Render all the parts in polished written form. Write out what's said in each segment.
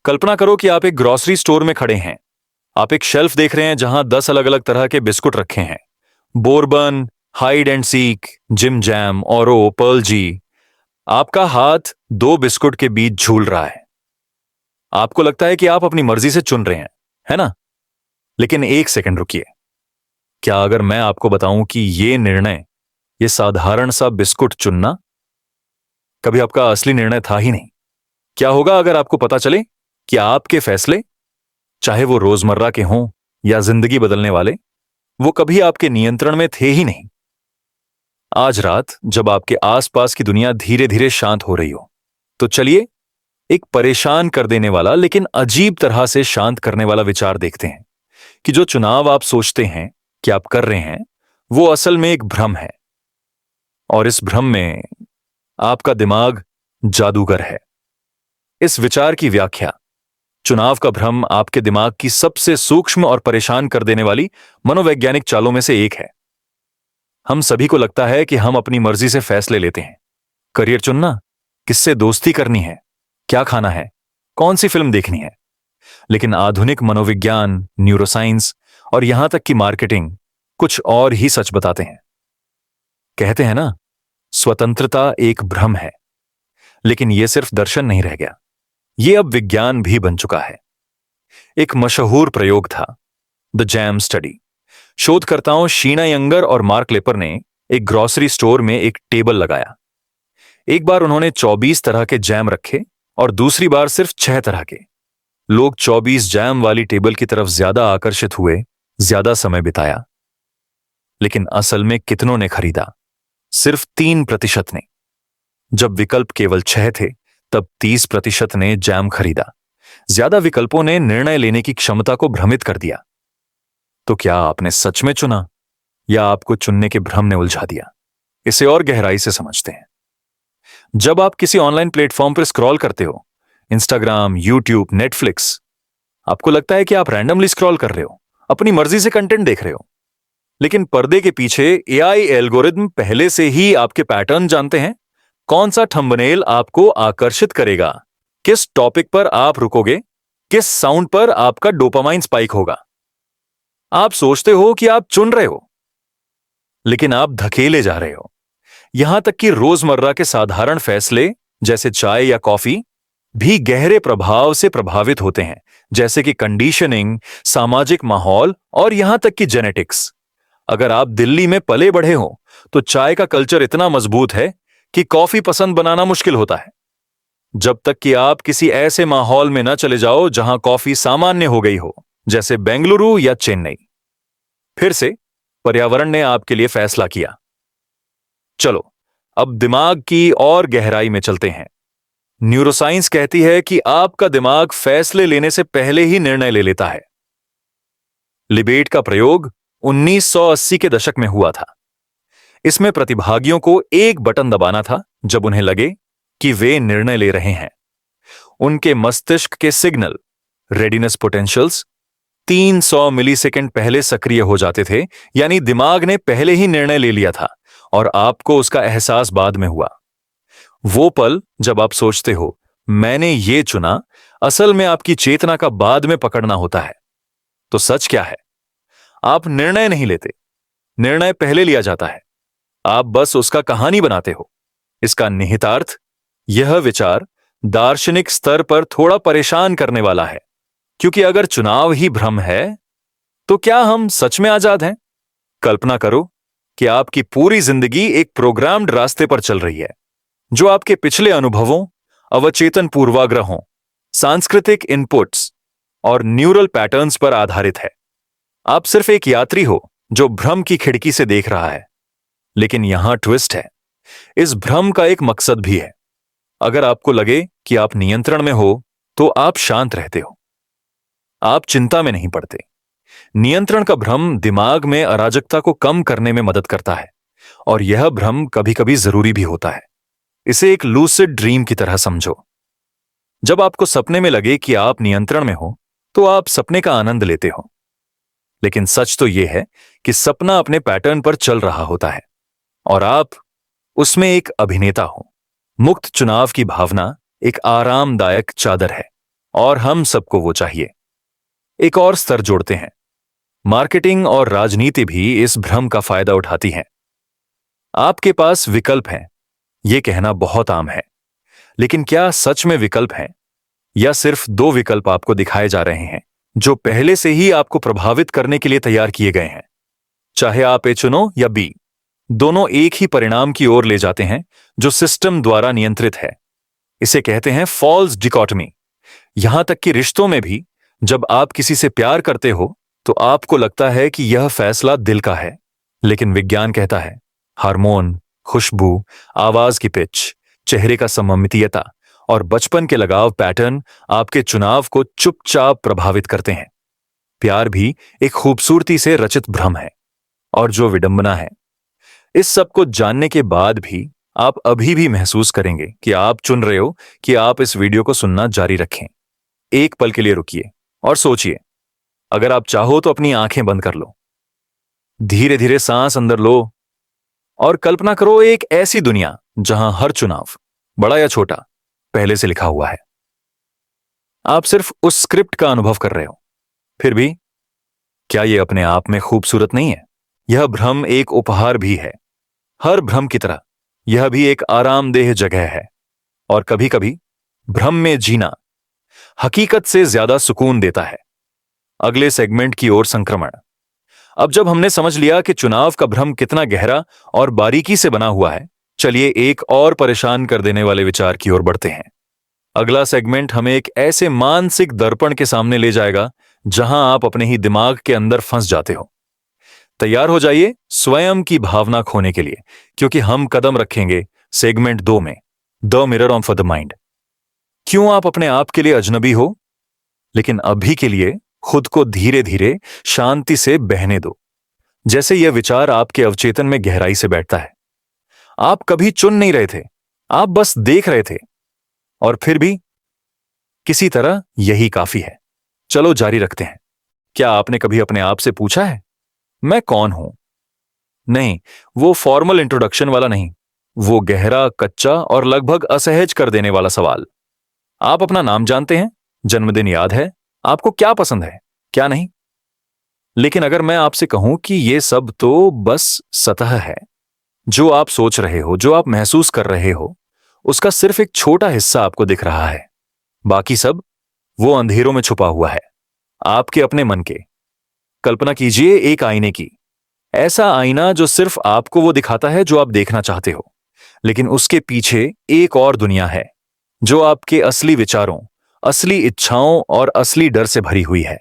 कल्पना करो कि आप एक ग्रोसरी स्टोर में खड़े हैं। आप एक शेल्फ देख रहे हैं जहां 10 अलग अलग तरह के बिस्कुट रखे हैं। Bourbon, hide and seek, jim jam, Oreo, Parle G. आपका हाथ दो बिस्कुट के बीच झूल रहा है। आपको लगता है कि आप अपनी मर्जी से चुन रहे हैं, है ना? लेकिन एक सेकंड रुकिए। क्या अगर मैं आपको बताऊं कि ये निर्णय, ये साधारण सा बिस्कुट चुनना, कभी आपका असली निर्णय था ही नहीं? क्या होगा अगर आपको पता चले कि आपके फैसले, चाहे वो रोजमर्रा के हों या जिंदगी बदलने वाले, वो कभी आपके नियंत्रण में थे ही नहीं? आज रात जब आपके आसपास की दुनिया धीरे धीरे शांत हो रही हो, तो चलिए एक परेशान कर देने वाला लेकिन अजीब तरह से शांत करने वाला विचार देखते हैं कि जो चुनाव आप सोचते हैं कि आप कर रहे हैं, वो असल में एक भ्रम है। और इस भ्रम में आपका दिमाग जादूगर है। इस विचार की व्याख्या, चुनाव का भ्रम आपके दिमाग की सबसे सूक्ष्म और परेशान कर देने वाली मनोवैज्ञानिक चालों में से एक है। हम सभी को लगता है कि हम अपनी मर्जी से फैसले लेते हैं। करियर चुनना, किससे दोस्ती करनी है, क्या खाना है, कौन सी फिल्म देखनी है। लेकिन आधुनिक मनोविज्ञान, न्यूरोसाइंस और यहां तक कि मार्केटिंग कुछ और ही सच बताते हैं। कहते हैं ना, स्वतंत्रता एक भ्रम है। लेकिन यह सिर्फ दर्शन नहीं रह गया, यह अब विज्ञान भी बन चुका है। एक मशहूर प्रयोग था द जैम स्टडी। शोधकर्ताओं शीना यंगर और मार्क लेपर ने एक ग्रोसरी स्टोर में एक टेबल लगाया। एक बार उन्होंने 24 तरह के जैम रखे और दूसरी बार सिर्फ 6 तरह के। लोग 24 जैम वाली टेबल की तरफ ज्यादा आकर्षित हुए, ज्यादा समय बिताया। लेकिन असल में कितनों ने खरीदा? सिर्फ 3% ने। जब विकल्प केवल 6 थे, तब 30% ने जैम खरीदा। ज्यादा विकल्पों ने निर्णय लेने की क्षमता को भ्रमित कर दिया। तो क्या आपने सच में चुना, या आपको चुनने के भ्रम ने उलझा दिया? इसे और गहराई से समझते हैं। जब आप किसी ऑनलाइन प्लेटफॉर्म पर स्क्रॉल करते हो, इंस्टाग्राम, यूट्यूब, नेटफ्लिक्स, आपको लगता है कि आप रैंडमली स्क्रॉल कर रहे हो, अपनी मर्जी से कंटेंट देख रहे हो। लेकिन पर्दे के पीछे एआई एल्गोरिदम पहले से ही आपके पैटर्न जानते हैं। कौन सा थंबनेल आपको आकर्षित करेगा, किस टॉपिक पर आप रुकोगे, किस साउंड पर आपका डोपामाइन स्पाइक होगा। आप सोचते हो कि आप चुन रहे हो, लेकिन आप धकेले जा रहे हो। यहां तक कि रोजमर्रा के साधारण फैसले जैसे चाय या कॉफी भी गहरे प्रभाव से प्रभावित होते हैं, जैसे कि कंडीशनिंग, सामाजिक माहौल और यहां तक कि जेनेटिक्स। अगर आप दिल्ली में पले बढ़े हो, तो चाय का कल्चर इतना मजबूत है कि कॉफी पसंद बनाना मुश्किल होता है। जब तक कि आप किसी ऐसे माहौल में न चले जाओ जहां कॉफी सामान्य हो गई हो, जैसे बेंगलुरु या चेन्नई। फिर से पर्यावरण ने आपके लिए फैसला किया। चलो अब दिमाग की और गहराई में चलते हैं। न्यूरोसाइंस कहती है कि आपका दिमाग फैसले लेने से पहले ही निर्णय ले लेता है। लिबेट का प्रयोग 1980 के दशक में हुआ था। इसमें प्रतिभागियों को एक बटन दबाना था जब उन्हें लगे कि वे निर्णय ले रहे हैं। उनके मस्तिष्क के सिग्नल, रेडिनेस पोटेंशियल्स, 300 मिलीसेकंड पहले सक्रिय हो जाते थे। यानी दिमाग ने पहले ही निर्णय ले लिया था और आपको उसका एहसास बाद में हुआ। वो पल जब आप सोचते हो मैंने ये चुना, असल में आपकी चेतना का बाद में पकड़ना होता है। तो सच क्या है? आप निर्णय नहीं लेते, निर्णय पहले लिया जाता है। आप बस उसका कहानी बनाते हो। इसका निहितार्थ, यह विचार दार्शनिक स्तर पर थोड़ा परेशान करने वाला है, क्योंकि अगर चुनाव ही भ्रम है, तो क्या हम सच में आजाद हैं? कल्पना करो कि आपकी पूरी जिंदगी एक प्रोग्राम्ड रास्ते पर चल रही है, जो आपके पिछले अनुभवों, अवचेतन पूर्वाग्रहों, सांस्कृतिक इनपुट्स और न्यूरल पैटर्न्स पर आधारित है। आप सिर्फ एक यात्री हो जो भ्रम की खिड़की से देख रहा है। लेकिन यहां ट्विस्ट है, इस भ्रम का एक मकसद भी है। अगर आपको लगे कि आप नियंत्रण में हो, तो आप शांत रहते हो, आप चिंता में नहीं पड़ते। नियंत्रण का भ्रम दिमाग में अराजकता को कम करने में मदद करता है, और यह भ्रम कभी कभी जरूरी भी होता है। इसे एक लूसिड ड्रीम की तरह समझो। जब आपको सपने में लगे कि आप नियंत्रण में हो, तो आप सपने का आनंद लेते हो। लेकिन सच तो यह है कि सपना अपने पैटर्न पर चल रहा होता है और आप उसमें एक अभिनेता हो। मुक्त चुनाव की भावना एक आरामदायक चादर है, और हम सबको वो चाहिए। एक और स्तर जोड़ते हैं, मार्केटिंग और राजनीति भी इस भ्रम का फायदा उठाती हैं। आपके पास विकल्प हैं, यह कहना बहुत आम है, लेकिन क्या सच में विकल्प हैं, या सिर्फ दो विकल्प आपको दिखाए जा रहे हैं जो पहले से ही आपको प्रभावित करने के लिए तैयार किए गए हैं? चाहे आप ए चुनो या बी, दोनों एक ही परिणाम की ओर ले जाते हैं जो सिस्टम द्वारा नियंत्रित है। इसे कहते हैं फॉल्स डिकोटमी। यहां तक कि रिश्तों में भी, जब आप किसी से प्यार करते हो तो आपको लगता है कि यह फैसला दिल का है, लेकिन विज्ञान कहता है हार्मोन, खुशबू, आवाज की पिच, चेहरे का सममितीयता और बचपन के लगाव पैटर्न आपके चुनाव को चुपचाप प्रभावित करते हैं। प्यार भी एक खूबसूरती से रचित भ्रम है। और जो विडंबना है, इस सब को जानने के बाद भी आप अभी भी महसूस करेंगे कि आप चुन रहे हो कि आप इस वीडियो को सुनना जारी रखें। एक पल के लिए रुकिए और सोचिए। अगर आप चाहो तो अपनी आंखें बंद कर लो, धीरे धीरे सांस अंदर लो और कल्पना करो एक ऐसी दुनिया जहां हर चुनाव, बड़ा या छोटा, पहले से लिखा हुआ है। आप सिर्फ उस स्क्रिप्ट का अनुभव कर रहे हो। फिर भी क्या यह अपने आप में खूबसूरत नहीं है? यह भ्रम एक उपहार भी है। हर भ्रम की तरह यह भी एक आरामदेह जगह है। और कभी कभी भ्रम में जीना हकीकत से ज्यादा सुकून देता है। अगले सेगमेंट की ओर संक्रमण। अब जब हमने समझ लिया कि चुनाव का भ्रम कितना गहरा और बारीकी से बना हुआ है, चलिए एक और परेशान कर देने वाले विचार की ओर बढ़ते हैं। अगला सेगमेंट हमें एक ऐसे मानसिक दर्पण के सामने ले जाएगा जहां आप अपने ही दिमाग के अंदर फंस जाते हो। तैयार हो जाइए स्वयं की भावना खोने के लिए, क्योंकि हम कदम रखेंगे सेगमेंट 2 में, the mirror of the mind. क्यों आप अपने आप के लिए अजनबी हो? लेकिन अभी के लिए खुद को धीरे धीरे शांति से बहने दो, जैसे यह विचार आपके अवचेतन में गहराई से बैठता है। आप कभी चुन नहीं रहे थे, आप बस देख रहे थे, और फिर भी किसी तरह यही काफी है। चलो जारी रखते हैं। क्या आपने कभी अपने आप से पूछा है, मैं कौन हूं? नहीं, वो फॉर्मल इंट्रोडक्शन वाला नहीं, वो गहरा, कच्चा और लगभग असहज कर देने वाला सवाल। आप अपना नाम जानते हैं, जन्मदिन याद है, आपको क्या पसंद है, क्या नहीं। लेकिन अगर मैं आपसे कहूं कि ये सब तो बस सतह है, जो आप सोच रहे हो, जो आप महसूस कर रहे हो, उसका सिर्फ एक छोटा हिस्सा आपको दिख रहा है। बाकी सब वो अंधेरों में छुपा हुआ है, आपके अपने मन के। कल्पना कीजिए एक आईने की, ऐसा आईना जो सिर्फ आपको वो दिखाता है जो आप देखना चाहते हो, लेकिन उसके पीछे एक और दुनिया है जो आपके असली विचारों, असली इच्छाओं और असली डर से भरी हुई है।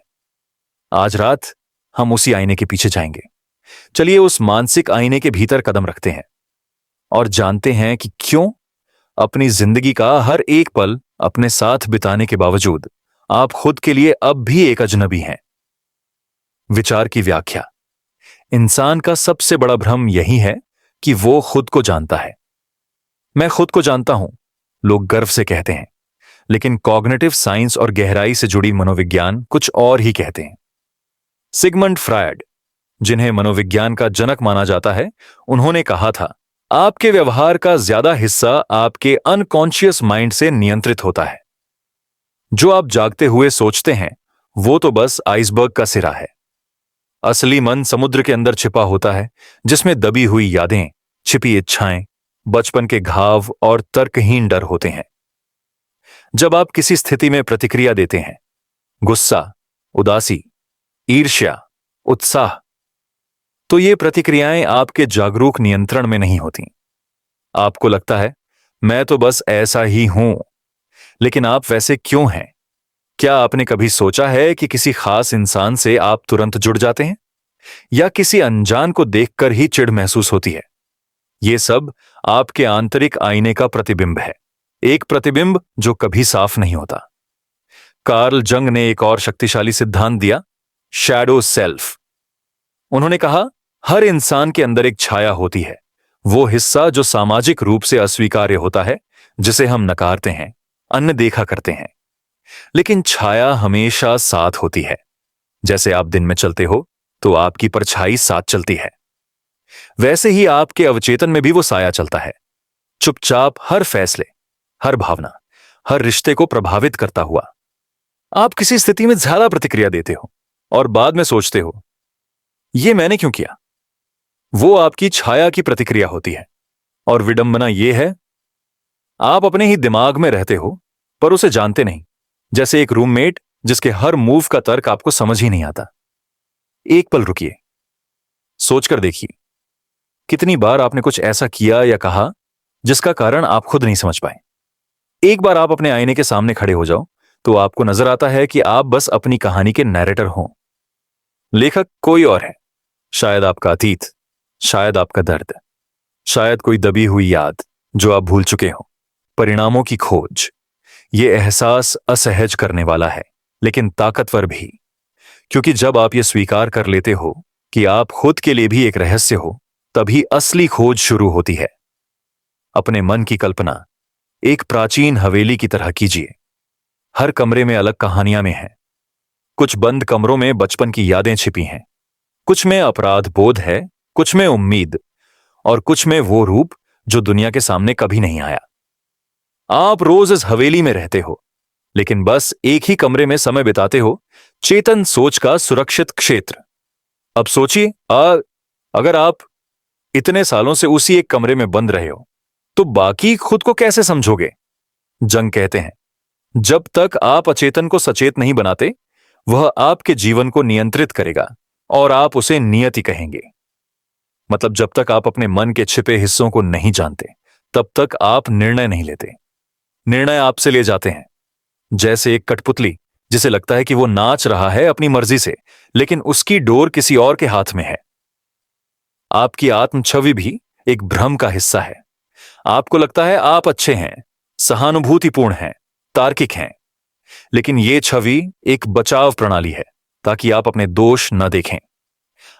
आज रात हम उसी आईने के पीछे जाएंगे। चलिए उस मानसिक आईने के भीतर कदम रखते हैं और जानते हैं कि क्यों अपनी जिंदगी का हर एक पल अपने साथ बिताने के बावजूद आप खुद के लिए अब भी एक अजनबी हैं। विचार की व्याख्या। इंसान का सबसे बड़ा भ्रम यही है कि वो खुद को जानता है। मैं खुद को जानता हूं, लोग गर्व से कहते हैं, लेकिन कॉग्निटिव साइंस और गहराई से जुड़ी मनोविज्ञान कुछ और ही कहते हैं। सिगमंड फ्रायड, जिन्हें मनोविज्ञान का जनक माना जाता है, उन्होंने कहा था, आपके व्यवहार का ज्यादा हिस्सा आपके अनकॉन्शियस माइंड से नियंत्रित होता है। जो आप जागते हुए सोचते हैं वो तो बस आइसबर्ग का सिरा है। असली मन समुद्र के अंदर छिपा होता है, जिसमें दबी हुई यादें, छिपी इच्छाएं, बचपन के घाव और तर्कहीन डर होते हैं। जब आप किसी स्थिति में प्रतिक्रिया देते हैं, गुस्सा, उदासी, ईर्ष्या, उत्साह, तो ये प्रतिक्रियाएं आपके जागरूक नियंत्रण में नहीं होती। आपको लगता है मैं तो बस ऐसा ही हूं, लेकिन आप वैसे क्यों हैं? क्या आपने कभी सोचा है कि किसी खास इंसान से आप तुरंत जुड़ जाते हैं, या किसी अनजान को देखकर ही चिढ़ महसूस होती है? ये सब आपके आंतरिक आईने का प्रतिबिंब है, एक प्रतिबिंब जो कभी साफ नहीं होता। कार्ल जंग ने एक और शक्तिशाली सिद्धांत दिया, शैडो सेल्फ। उन्होंने कहा, हर इंसान के अंदर एक छाया होती है, वो हिस्सा जो सामाजिक रूप से अस्वीकार्य होता है, जिसे हम नकारते हैं, अनदेखा करते हैं। लेकिन छाया हमेशा साथ होती है। जैसे आप दिन में चलते हो तो आपकी परछाई साथ चलती है, वैसे ही आपके अवचेतन में भी वो साया चलता है, चुपचाप, हर फैसले, हर भावना, हर रिश्ते को प्रभावित करता हुआ। आप किसी स्थिति में ज्यादा प्रतिक्रिया देते हो और बाद में सोचते हो, ये मैंने क्यों किया? वो आपकी छाया की प्रतिक्रिया होती है। और विडंबना यह है, आप अपने ही दिमाग में रहते हो पर उसे जानते नहीं। जैसे एक रूममेट जिसके हर मूव का तर्क आपको समझ ही नहीं आता। एक पल रुकिए, सोचकर देखिए, कितनी बार आपने कुछ ऐसा किया या कहा जिसका कारण आप खुद नहीं समझ पाए। एक बार आप अपने आईने के सामने खड़े हो जाओ तो आपको नजर आता है कि आप बस अपनी कहानी के नैरेटर हों। लेखक कोई और है, शायद आपका अतीत, शायद आपका दर्द, शायद कोई दबी हुई याद जो आप भूल चुके हो। परिणामों की खोज। ये एहसास असहज करने वाला है लेकिन ताकतवर भी, क्योंकि जब आप ये स्वीकार कर लेते हो कि आप खुद के लिए भी एक रहस्य हो, तभी असली खोज शुरू होती है। अपने मन की कल्पना एक प्राचीन हवेली की तरह कीजिए। हर कमरे में अलग कहानियां में हैं। कुछ बंद कमरों में बचपन की यादें छिपी हैं, कुछ में अपराध बोध है, कुछ में उम्मीद, और कुछ में वो रूप जो दुनिया के सामने कभी नहीं आया। आप रोज इस हवेली में रहते हो, लेकिन बस एक ही कमरे में समय बिताते हो, चेतन सोच का सुरक्षित क्षेत्र। अब सोचिए, अगर आप इतने सालों से उसी एक कमरे में बंद रहे हो तो बाकी खुद को कैसे समझोगे? जंग कहते हैं, जब तक आप अचेतन को सचेत नहीं बनाते, वह आपके जीवन को नियंत्रित करेगा और आप उसे नियति कहेंगे। मतलब जब तक आप अपने मन के छिपे हिस्सों को नहीं जानते, तब तक आप निर्णय नहीं लेते। निर्णय आपसे ले जाते हैं, जैसे एक कठपुतली जिसे लगता है कि वो नाच रहा है अपनी मर्जी से, लेकिन उसकी डोर किसी और के हाथ में है। आपकी आत्म छवि भी एक भ्रम का हिस्सा है। आपको लगता है आप अच्छे हैं, सहानुभूतिपूर्ण हैं, तार्किक हैं, लेकिन यह छवि एक बचाव प्रणाली है ताकि आप अपने दोष न देखें।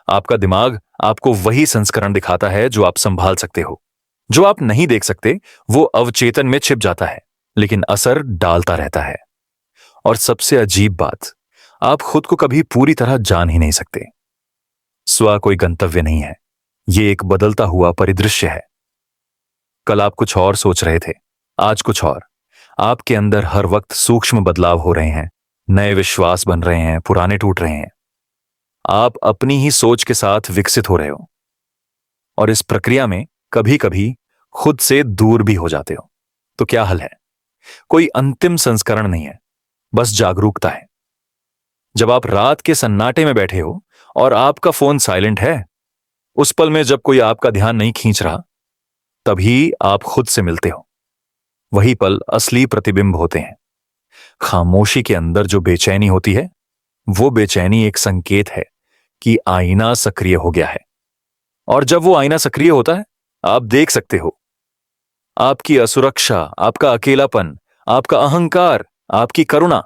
आपका दिमाग आपको वही संस्करण दिखाता है जो आप संभाल सकते हो। जो आप नहीं देख सकते वो अवचेतन में छिप जाता है, लेकिन असर डालता रहता है। और सबसे अजीब बात, आप खुद को कभी पूरी तरह जान ही नहीं सकते। स्व कोई गंतव्य नहीं है, ये एक बदलता हुआ परिदृश्य है। कल आप कुछ और सोच रहे थे, आज कुछ और। आपके अंदर हर वक्त सूक्ष्म बदलाव हो रहे हैं, नए विश्वास बन रहे हैं, पुराने टूट रहे हैं। आप अपनी ही सोच के साथ विकसित हो रहे हो, और इस प्रक्रिया में कभी कभी खुद से दूर भी हो जाते हो। तो क्या हल है? कोई अंतिम संस्करण नहीं है, बस जागरूकता है। जब आप रात के सन्नाटे में बैठे हो और आपका फोन साइलेंट है, उस पल में जब कोई आपका ध्यान नहीं खींच रहा, तभी आप खुद से मिलते हो। वही पल असली प्रतिबिंब होते हैं। खामोशी के अंदर जो बेचैनी होती है, वो बेचैनी एक संकेत है कि आईना सक्रिय हो गया है। और जब वो आईना सक्रिय होता है, आप देख सकते हो आपकी असुरक्षा, आपका अकेलापन, आपका अहंकार, आपकी करुणा,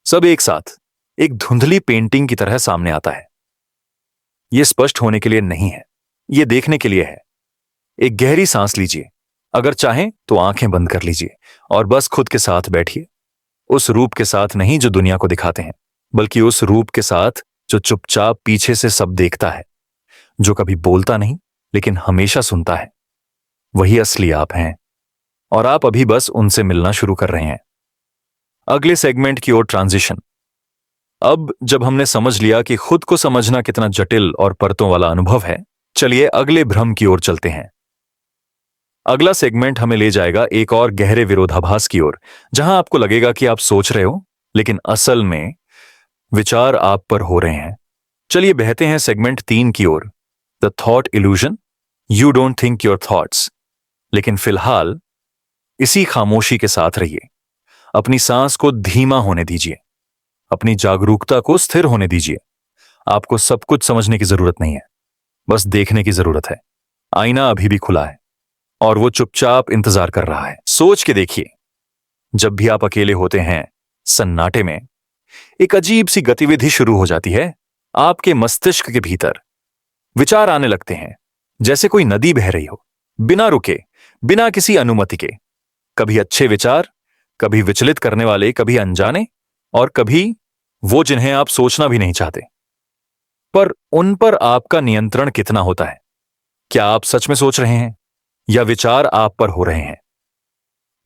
सब एक साथ एक धुंधली पेंटिंग की तरह सामने आता है। यह स्पष्ट होने के लिए नहीं है, यह देखने के लिए है। एक गहरी सांस लीजिए, अगर चाहें तो आंखें बंद कर लीजिए और बस खुद के साथ बैठिए। उस रूप के साथ नहीं जो दुनिया को दिखाते हैं, बल्कि उस रूप के साथ जो चुपचाप पीछे से सब देखता है, जो कभी बोलता नहीं लेकिन हमेशा सुनता है। वही असली आप हैं, और आप अभी बस उनसे मिलना शुरू कर रहे हैं। अगले सेगमेंट की ओर ट्रांजिशन। अब जब हमने समझ लिया कि खुद को समझना कितना जटिल और परतों वाला अनुभव है, चलिए अगले भ्रम की ओर चलते हैं। अगला सेगमेंट हमें ले जाएगा एक और गहरे विरोधाभास की ओर, जहां आपको लगेगा कि आप सोच रहे हो, लेकिन असल में विचार आप पर हो रहे हैं। चलिए बहते हैं सेगमेंट 3 की ओर, the thought illusion. You don't think your thoughts. लेकिन फिलहाल इसी खामोशी के साथ रहिए। अपनी सांस को धीमा होने दीजिए, अपनी जागरूकता को स्थिर होने दीजिए। आपको सब कुछ समझने की जरूरत नहीं है, बस देखने की जरूरत है। आईना अभी भी खुला है और वो चुपचाप इंतजार कर रहा है। सोच के देखिए, जब भी आप अकेले होते हैं, सन्नाटे में एक अजीब सी गतिविधि शुरू हो जाती है। आपके मस्तिष्क के भीतर विचार आने लगते हैं, जैसे कोई नदी बह रही हो, बिना रुके, बिना किसी अनुमति के। कभी अच्छे विचार, कभी विचलित करने वाले, कभी अनजाने, और कभी वो जिन्हें आप सोचना भी नहीं चाहते। पर उन पर आपका नियंत्रण कितना होता है? क्या आप सच में सोच रहे हैं या विचार आप पर हो रहे हैं?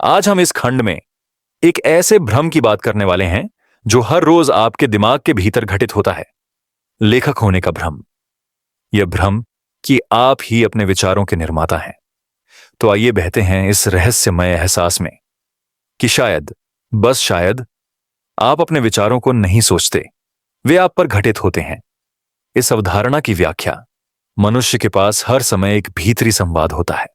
आज हम इस खंड में एक ऐसे भ्रम की बात करने वाले हैं जो हर रोज आपके दिमाग के भीतर घटित होता है। लेखक होने का भ्रम, यह भ्रम कि आप ही अपने विचारों के निर्माता हैं। तो आइए बहते हैं इस रहस्यमय एहसास में कि शायद, बस शायद, आप अपने विचारों को नहीं सोचते, वे आप पर घटित होते हैं। इस अवधारणा की व्याख्या, मनुष्य के पास हर समय एक भीतरी संवाद होता है,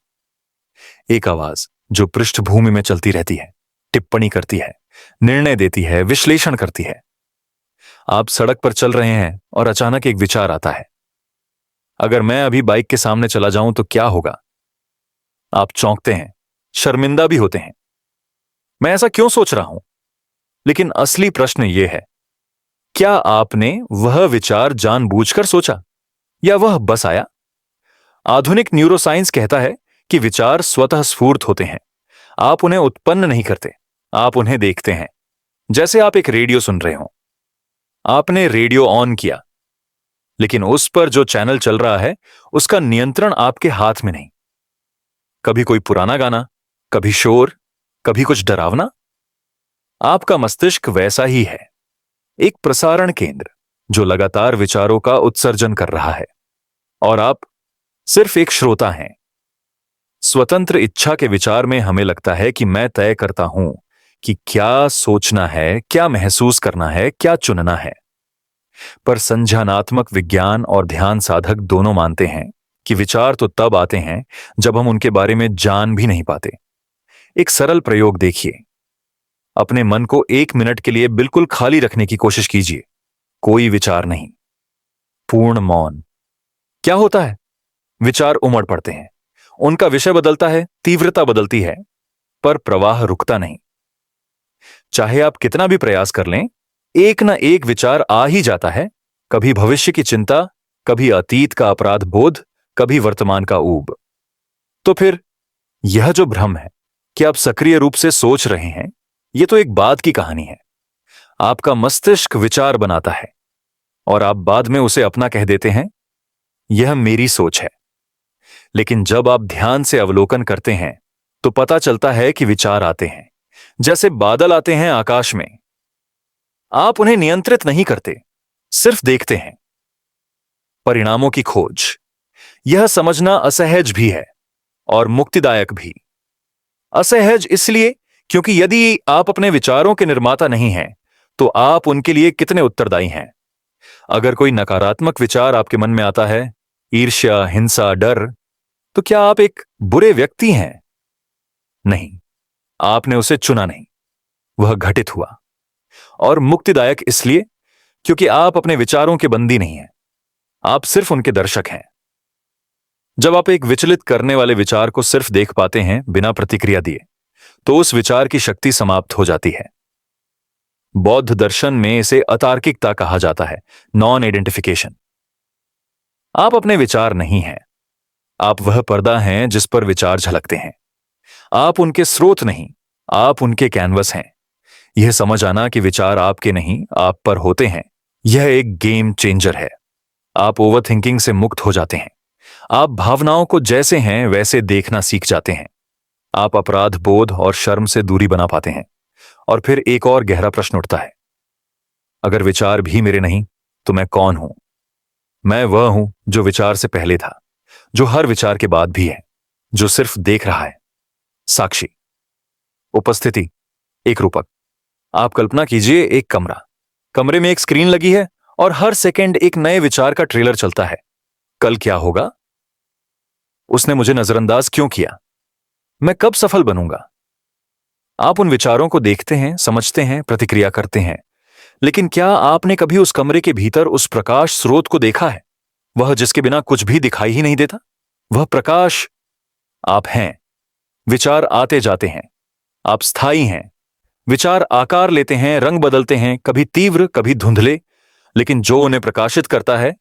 एक आवाज जो पृष्ठभूमि में चलती रहती है, टिप्पणी करती है, निर्णय देती है, विश्लेषण करती है। आप सड़क पर चल रहे हैं और अचानक एक विचार आता है, अगर मैं अभी बाइक के सामने चला जाऊं तो क्या होगा। आप चौंकते हैं, शर्मिंदा भी होते हैं, मैं ऐसा क्यों सोच रहा हूं। लेकिन असली प्रश्न यह है, क्या आपने वह विचार जानबूझकर सोचा या वह बस आया। आधुनिक न्यूरोसाइंस कहता है कि विचार स्वतः स्फूर्त होते हैं। आप उन्हें उत्पन्न नहीं करते, आप उन्हें देखते हैं। जैसे आप एक रेडियो सुन रहे हो, आपने रेडियो ऑन किया, लेकिन उस पर जो चैनल चल रहा है उसका नियंत्रण आपके हाथ में नहीं। कभी कोई पुराना गाना, कभी शोर, कभी कुछ डरावना। आपका मस्तिष्क वैसा ही है, एक प्रसारण केंद्र जो लगातार विचारों का उत्सर्जन कर रहा है, और आप सिर्फ एक श्रोता हैं। स्वतंत्र इच्छा के विचार में हमें लगता है कि मैं तय करता हूं कि क्या सोचना है, क्या महसूस करना है, क्या चुनना है। पर संज्ञानात्मक विज्ञान और ध्यान साधक दोनों मानते हैं कि विचार तो तब आते हैं जब हम उनके बारे में जान भी नहीं पाते। एक सरल प्रयोग देखिए, अपने मन को 1 मिनट के लिए बिल्कुल खाली रखने की कोशिश कीजिए। कोई विचार नहीं, पूर्ण मौन। क्या होता है, विचार उमड़ पड़ते हैं, उनका विषय बदलता है, तीव्रता बदलती है, पर प्रवाह रुकता नहीं। चाहे आप कितना भी प्रयास कर लें, एक ना एक विचार आ ही जाता है। कभी भविष्य की चिंता, कभी अतीत का अपराध बोध, कभी वर्तमान का ऊब। तो फिर यह जो भ्रम है कि आप सक्रिय रूप से सोच रहे हैं, यह तो एक बाद की कहानी है। आपका मस्तिष्क विचार बनाता है और आप बाद में उसे अपना कह देते हैं, यह मेरी सोच है। लेकिन जब आप ध्यान से अवलोकन करते हैं तो पता चलता है कि विचार आते हैं जैसे बादल आते हैं आकाश में। आप उन्हें नियंत्रित नहीं करते, सिर्फ देखते हैं। परिणामों की खोज, यह समझना असहज भी है और मुक्तिदायक भी। असहज इसलिए क्योंकि यदि आप अपने विचारों के निर्माता नहीं हैं तो आप उनके लिए कितने उत्तरदायी हैं। अगर कोई नकारात्मक विचार आपके मन में आता है, ईर्ष्या, हिंसा, डर, तो क्या आप एक बुरे व्यक्ति हैं? नहीं, आपने उसे चुना नहीं, वह घटित हुआ। और मुक्तिदायक इसलिए क्योंकि आप अपने विचारों के बंदी नहीं हैं, आप सिर्फ उनके दर्शक हैं। जब आप एक विचलित करने वाले विचार को सिर्फ देख पाते हैं बिना प्रतिक्रिया दिए, तो उस विचार की शक्ति समाप्त हो जाती है। बौद्ध दर्शन में इसे अतार्किकता कहा जाता है, नॉन आइडेंटिफिकेशन। आप अपने विचार नहीं हैं, आप वह पर्दा हैं जिस पर विचार झलकते हैं। आप उनके स्रोत नहीं, आप उनके कैनवस हैं। यह समझ आना कि विचार आपके नहीं, आप पर होते हैं, यह एक गेम चेंजर है। आप ओवरथिंकिंग से मुक्त हो जाते हैं। आप भावनाओं को जैसे हैं वैसे देखना सीख जाते हैं। आप अपराध बोध और शर्म से दूरी बना पाते हैं। और फिर एक और गहरा प्रश्न उठता है, अगर विचार भी मेरे नहीं तो मैं कौन हूं? मैं वह हूं जो विचार से पहले था, जो हर विचार के बाद भी है, जो सिर्फ देख रहा है। साक्षी, उपस्थिति, एक रूपक। आप कल्पना कीजिए एक कमरा, कमरे में एक स्क्रीन लगी है और हर सेकंड एक नए विचार का ट्रेलर चलता है। कल क्या होगा? उसने मुझे नजरअंदाज क्यों किया? मैं कब सफल बनूंगा? आप उन विचारों को देखते हैं, समझते हैं, प्रतिक्रिया करते हैं। लेकिन क्या आपने कभी उस कमरे के भीतर उस प्रकाश स्रोत को देखा है, वह जिसके बिना कुछ भी दिखाई ही नहीं देता? वह प्रकाश आप हैं। विचार आते जाते हैं, आप स्थायी हैं। विचार आकार लेते हैं, रंग बदलते हैं, कभी तीव्र, कभी धुंधले, लेकिन जो उन्हें प्रकाशित करता है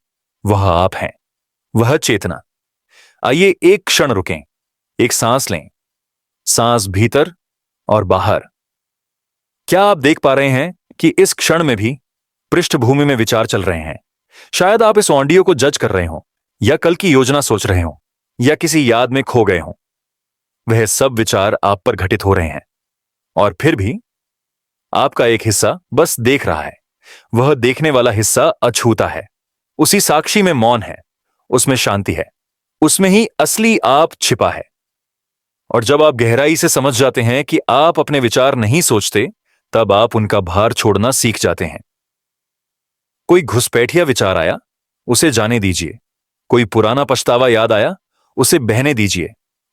वह आप हैं, वह चेतना। आइए एक क्षण रुकें, एक सांस लें, सांस भीतर और बाहर। क्या आप देख पा रहे हैं कि इस क्षण में भी पृष्ठभूमि में विचार चल रहे हैं? शायद आप इस ऑडियो को जज कर रहे हो, या कल की योजना सोच रहे हो, या किसी याद में खो गए हो। वह सब विचार आप पर घटित हो रहे हैं, और फिर भी आपका एक हिस्सा बस देख रहा है, वह देखने वाला हिस्सा अछूता है। उसी साक्षी में मौन है, उसमें शांति है, उसमें ही असली आप छिपा है। और जब आप गहराई से समझ जाते हैं कि आप अपने विचार नहीं सोचते, तब आप उनका भार छोड़ना सीख जाते हैं। कोई घुसपैठिया विचार आया, उसे जाने दीजिए। कोई पुराना पछतावा याद आया, उसे बहने दीजिए।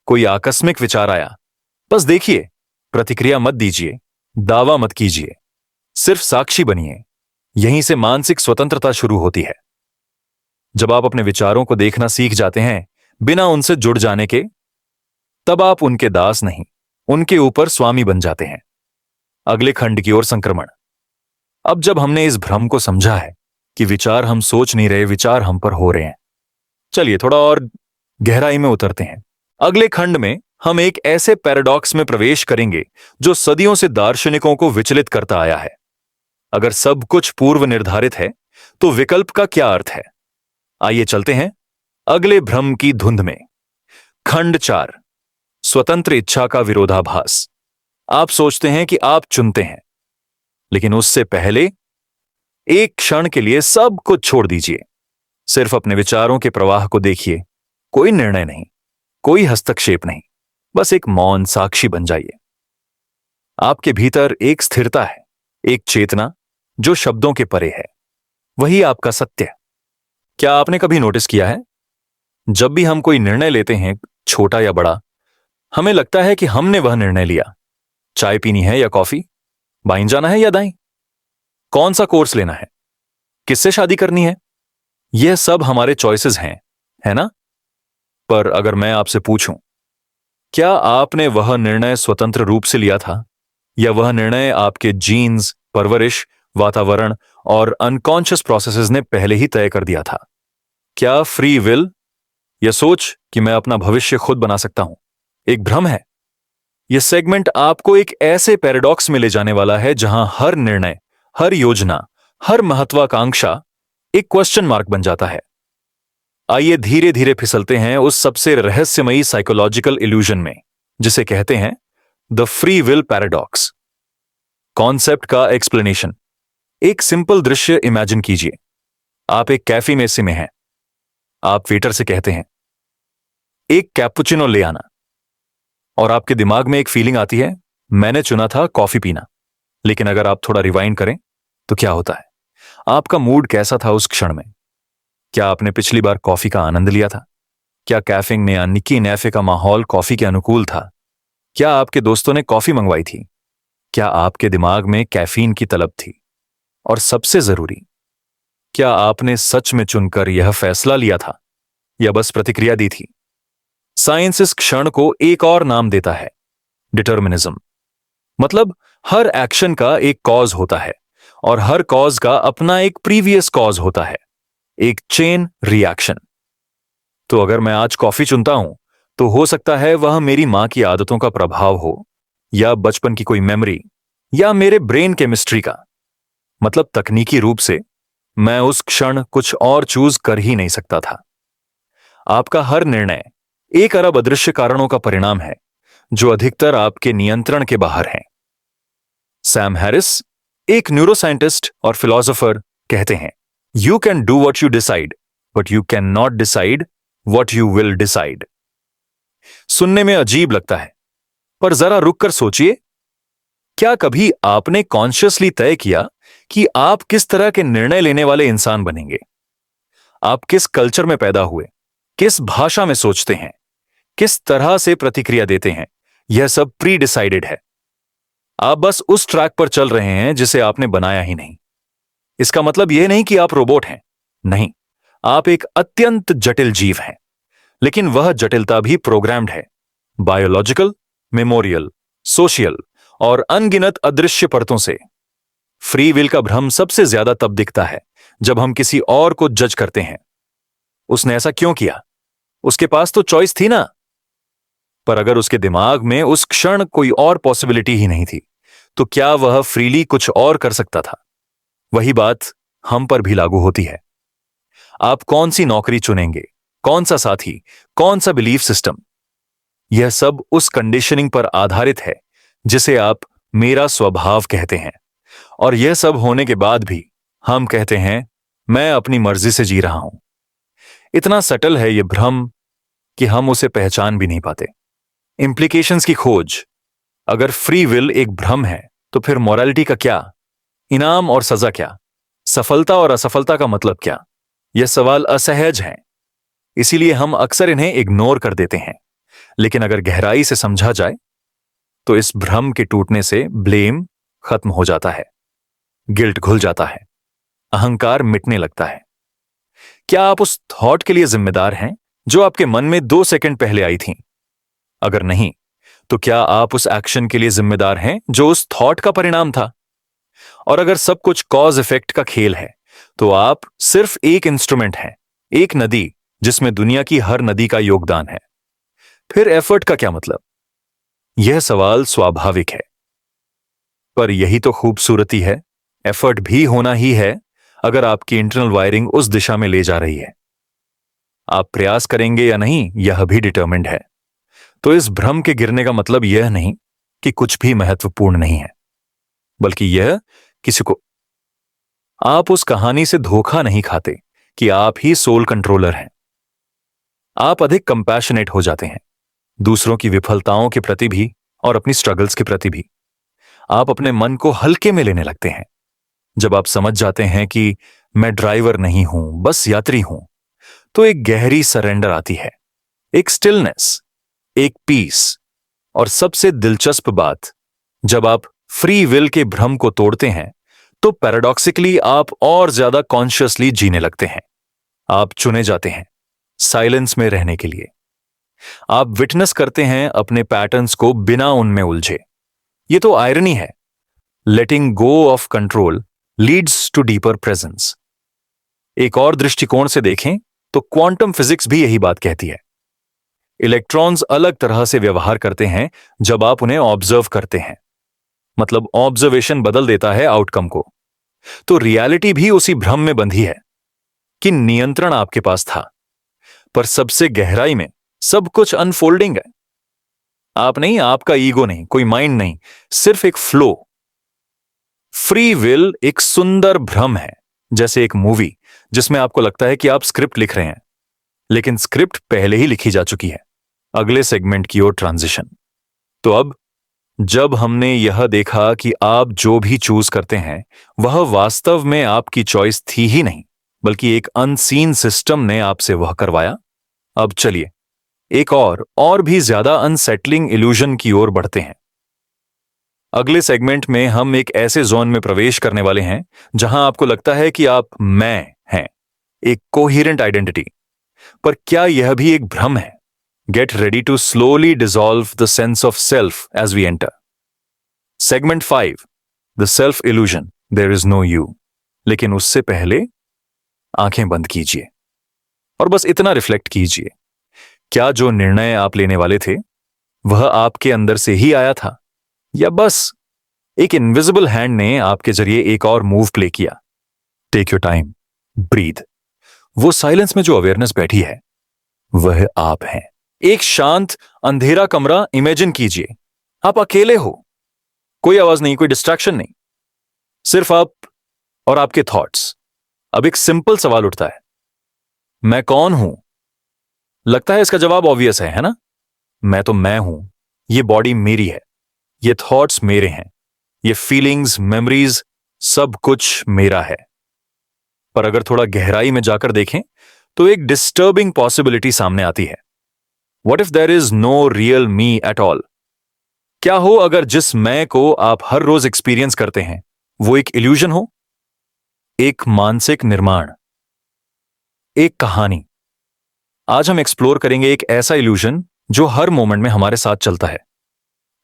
कोई आकस्मिक विचार आया, बस देखिए, प्रतिक्रिया मत दीजिए, दावा मत कीजिए, सिर्फ साक्षी बनिए। यहीं से मानसिक स्वतंत्रता शुरू होती है। जब आप अपने विचारों को देखना सीख जाते हैं बिना उनसे जुड़ जाने के, तब आप उनके दास नहीं, उनके ऊपर स्वामी बन जाते हैं। अगले खंड की ओर संक्रमण। अब जब हमने इस भ्रम को समझा है कि विचार हम सोच नहीं रहे, विचार हम पर हो रहे हैं, चलिए थोड़ा और गहराई में उतरते हैं। अगले खंड में हम एक ऐसे पैराडॉक्स में प्रवेश करेंगे जो सदियों से दार्शनिकों को विचलित करता आया है। अगर सब कुछ पूर्व निर्धारित है, तो विकल्प का क्या अर्थ है? आइए चलते हैं अगले भ्रम की धुंध में। खंड 4, स्वतंत्र इच्छा का विरोधाभास। आप सोचते हैं कि आप चुनते हैं, लेकिन उससे पहले एक क्षण के लिए सब कुछ छोड़ दीजिए। सिर्फ अपने विचारों के प्रवाह को देखिए। कोई निर्णय नहीं, कोई हस्तक्षेप नहीं, बस एक मौन साक्षी बन जाइए। आपके भीतर एक स्थिरता है, एक चेतना जो शब्दों के परे है। वही आपका सत्य। क्या आपने कभी नोटिस किया है, जब भी हम कोई निर्णय लेते हैं, छोटा या बड़ा, हमें लगता है कि हमने वह निर्णय लिया। चाय पीनी है या कॉफी, बाईं जाना है या दाईं, कौन सा कोर्स लेना है, किससे शादी करनी है, यह सब हमारे चॉइसेस हैं, है ना? पर अगर मैं आपसे पूछूं, क्या आपने वह निर्णय स्वतंत्र रूप से लिया था, या वह निर्णय आपके जीन्स, परवरिश, वातावरण और अनकॉन्शियस प्रोसेसेस ने पहले ही तय कर दिया था? क्या फ्री विल, यह सोच कि मैं अपना भविष्य खुद बना सकता हूं, एक भ्रम है? यह सेगमेंट आपको एक ऐसे पैराडॉक्स में ले जाने वाला है जहां हर निर्णय, हर योजना, हर महत्वाकांक्षा एक क्वेश्चन मार्क बन जाता है। आइए धीरे धीरे फिसलते हैं उस सबसे रहस्यमयी साइकोलॉजिकल इल्यूजन में, जिसे कहते हैं the free will paradox. Concept का एक्सप्लेनेशन। एक सिंपल दृश्य इमेजिन कीजिए। आप एक कैफे मेसी में हैं। आप वेटर से कहते हैं, एक कैपुचिनो ले आना। और आपके दिमाग में एक फीलिंग आती है, मैंने चुना था कॉफी पीना। लेकिन अगर आप थोड़ा रिवाइंड करें तो क्या होता है? आपका मूड कैसा था उस क्षण में? क्या आपने पिछली बार कॉफी का आनंद लिया था? क्या कैफे में या निकी नेफे का माहौल कॉफी के अनुकूल था? क्या आपके दोस्तों ने कॉफी मंगवाई थी? क्या आपके दिमाग में कैफीन की तलब थी? और सबसे जरूरी, क्या आपने सच में चुनकर यह फैसला लिया था या बस प्रतिक्रिया दी थी? साइंस इस क्षण को एक और नाम देता है, डिटर्मिनिज्म। मतलब हर एक्शन का एक कॉज होता है और हर कॉज का अपना एक प्रीवियस कॉज होता है, एक चेन रिएक्शन। तो अगर मैं आज कॉफी चुनता हूं, तो हो सकता है वह मेरी मां की आदतों का प्रभाव हो, या बचपन की कोई मेमोरी, या मेरे ब्रेन केमिस्ट्री का। मतलब तकनीकी रूप से मैं उस क्षण कुछ और चूज कर ही नहीं सकता था। आपका हर निर्णय 1 अरब अदृश्य कारणों का परिणाम है, जो अधिकतर आपके नियंत्रण के बाहर हैं। सैम हैरिस, एक न्यूरोसाइंटिस्ट और फिलोसोफर, कहते हैं, you can do what you decide, but you can not decide what you will decide. सुनने में अजीब लगता है, पर जरा रुक कर सोचिए। क्या कभी आपने कॉन्शियसली तय किया कि आप किस तरह के निर्णय लेने वाले इंसान बनेंगे? आप किस कल्चर में पैदा हुए, किस भाषा में सोचते हैं, किस तरह से प्रतिक्रिया देते हैं, यह सब प्री डिसाइडेड है। आप बस उस ट्रैक पर चल रहे हैं जिसे आपने बनाया ही नहीं। इसका मतलब यह नहीं कि आप रोबोट हैं, नहीं, आप एक अत्यंत जटिल जीव हैं, लेकिन वह जटिलता भी प्रोग्राम्ड है, बायोलॉजिकल, मेमोरियल, सोशियल और अनगिनत अदृश्य परतों से। फ्री विल का भ्रम सबसे ज्यादा तब दिखता है जब हम किसी और को जज करते हैं। उसने ऐसा क्यों किया? उसके पास तो चॉइस थी ना। पर अगर उसके दिमाग में उस क्षण कोई और पॉसिबिलिटी ही नहीं थी, तो क्या वह फ्रीली कुछ और कर सकता था? वही बात हम पर भी लागू होती है। आप कौन सी नौकरी चुनेंगे, कौन सा साथी, कौन सा बिलीफ सिस्टम, यह सब उस कंडीशनिंग पर आधारित है जिसे आप मेरा स्वभाव कहते हैं। और यह सब होने के बाद भी हम कहते हैं मैं अपनी मर्जी से जी रहा हूं। इतना सटल है यह भ्रम कि हम उसे पहचान भी नहीं पाते। इम्प्लीकेशंस की खोज। अगर फ्री विल एक भ्रम है तो फिर मॉरलिटी का क्या? इनाम और सजा क्या? सफलता और असफलता का मतलब क्या? यह सवाल असहज हैं, इसीलिए हम अक्सर इन्हें इग्नोर कर देते हैं। लेकिन अगर गहराई से समझा जाए तो इस भ्रम के टूटने से ब्लेम खत्म हो जाता है, गिल्ट घुल जाता है, अहंकार मिटने लगता है। क्या आप उस थॉट के लिए जिम्मेदार हैं जो आपके मन में 2 सेकंड पहले आई थी? अगर नहीं, तो क्या आप उस एक्शन के लिए जिम्मेदार हैं जो उस थॉट का परिणाम था? और अगर सब कुछ कॉज इफेक्ट का खेल है, तो आप सिर्फ एक इंस्ट्रूमेंट हैं, एक नदी जिसमें दुनिया की हर नदी का योगदान है। फिर एफर्ट का क्या मतलब? यह सवाल स्वाभाविक है, पर यही तो खूबसूरती है। एफर्ट भी होना ही है अगर आपकी इंटरनल वायरिंग उस दिशा में ले जा रही है। आप प्रयास करेंगे या नहीं, यह भी डिटरमिन्ड है। तो इस भ्रम के गिरने का मतलब यह नहीं कि कुछ भी महत्वपूर्ण नहीं है, बल्कि यह किसी को आप उस कहानी से धोखा नहीं खाते कि आप ही सोल कंट्रोलर हैं। आप अधिक कंपैशनेट हो जाते हैं, दूसरों की विफलताओं के प्रति भी और अपनी स्ट्रगल्स के प्रति भी। आप अपने मन को हल्के में लेने लगते हैं। जब आप समझ जाते हैं कि मैं ड्राइवर नहीं हूं, बस यात्री हूं, तो एक गहरी सरेंडर आती है, एक स्टिलनेस, एक पीस। और सबसे दिलचस्प बात, जब आप फ्री विल के भ्रम को तोड़ते हैं तो पैराडॉक्सिकली आप और ज्यादा कॉन्शियसली जीने लगते हैं। आप चुने जाते हैं साइलेंस में रहने के लिए। आप विटनेस करते हैं अपने पैटर्न्स को बिना उनमें उलझे। ये तो आयरनी है। Letting go of control leads to deeper presence. एक और दृष्टिकोण से देखें तो क्वांटम फिजिक्स भी यही बात कहती है। इलेक्ट्रॉन्स अलग तरह से व्यवहार करते हैं जब आप उन्हें ऑब्जर्व करते हैं। मतलब ऑब्जर्वेशन बदल देता है आउटकम को। तो रियलिटी भी उसी भ्रम में बंधी है कि नियंत्रण आपके पास था, पर सबसे गहराई में सब कुछ अनफोल्डिंग है। आप नहीं, आपका ईगो नहीं, कोई माइंड नहीं, सिर्फ एक फ्लो। फ्री विल एक सुंदर भ्रम है, जैसे एक मूवी जिसमें आपको लगता है कि आप स्क्रिप्ट लिख रहे हैं, लेकिन स्क्रिप्ट पहले ही लिखी जा चुकी है। अगले सेगमेंट की ओर ट्रांजिशन। तो अब जब हमने यह देखा कि आप जो भी चूज करते हैं वह वास्तव में आपकी चॉइस थी ही नहीं, बल्कि एक अनसीन सिस्टम ने आपसे वह करवाया, अब चलिए एक और भी ज्यादा अनसेटलिंग इल्यूजन की ओर बढ़ते हैं। अगले सेगमेंट में हम एक ऐसे जोन में प्रवेश करने वाले हैं जहां आपको लगता है कि आप मैं हैं, एक कोहेरेंट आइडेंटिटी। पर क्या यह भी एक भ्रम है? Get ready to slowly dissolve the sense of self as we enter segment 5, the self illusion, there is no you. लेकिन उससे पहले आंखें बंद कीजिए और बस इतना रिफ्लेक्ट कीजिए, क्या जो निर्णय आप लेने वाले थे वह आपके अंदर से ही आया था, या बस एक इनविजिबल हैंड ने आपके जरिए एक और मूव प्ले किया? Take your time, breathe. वो साइलेंस में जो अवेयरनेस बैठी है वह आप हैं। एक शांत अंधेरा कमरा इमेजिन कीजिए। आप अकेले हो, कोई आवाज नहीं, कोई डिस्ट्रैक्शन नहीं, सिर्फ आप और आपके थॉट्स। अब एक सिंपल सवाल उठता है, मैं कौन हूं? लगता है इसका जवाब ऑब्वियस है ना? मैं हूं, ये बॉडी मेरी है, ये थॉट्स मेरे हैं, ये फीलिंग्स, मेमोरीज, सब कुछ मेरा है। पर अगर थोड़ा गहराई में जाकर देखें तो एक डिस्टर्बिंग पॉसिबिलिटी सामने आती है। What if there is no real me at all? क्या हो अगर जिस मैं को आप हर रोज एक्सपीरियंस करते हैं वो एक इल्यूजन हो, एक मानसिक निर्माण, एक कहानी? आज हम एक्सप्लोर करेंगे एक ऐसा इल्यूजन जो हर मोमेंट में हमारे साथ चलता है।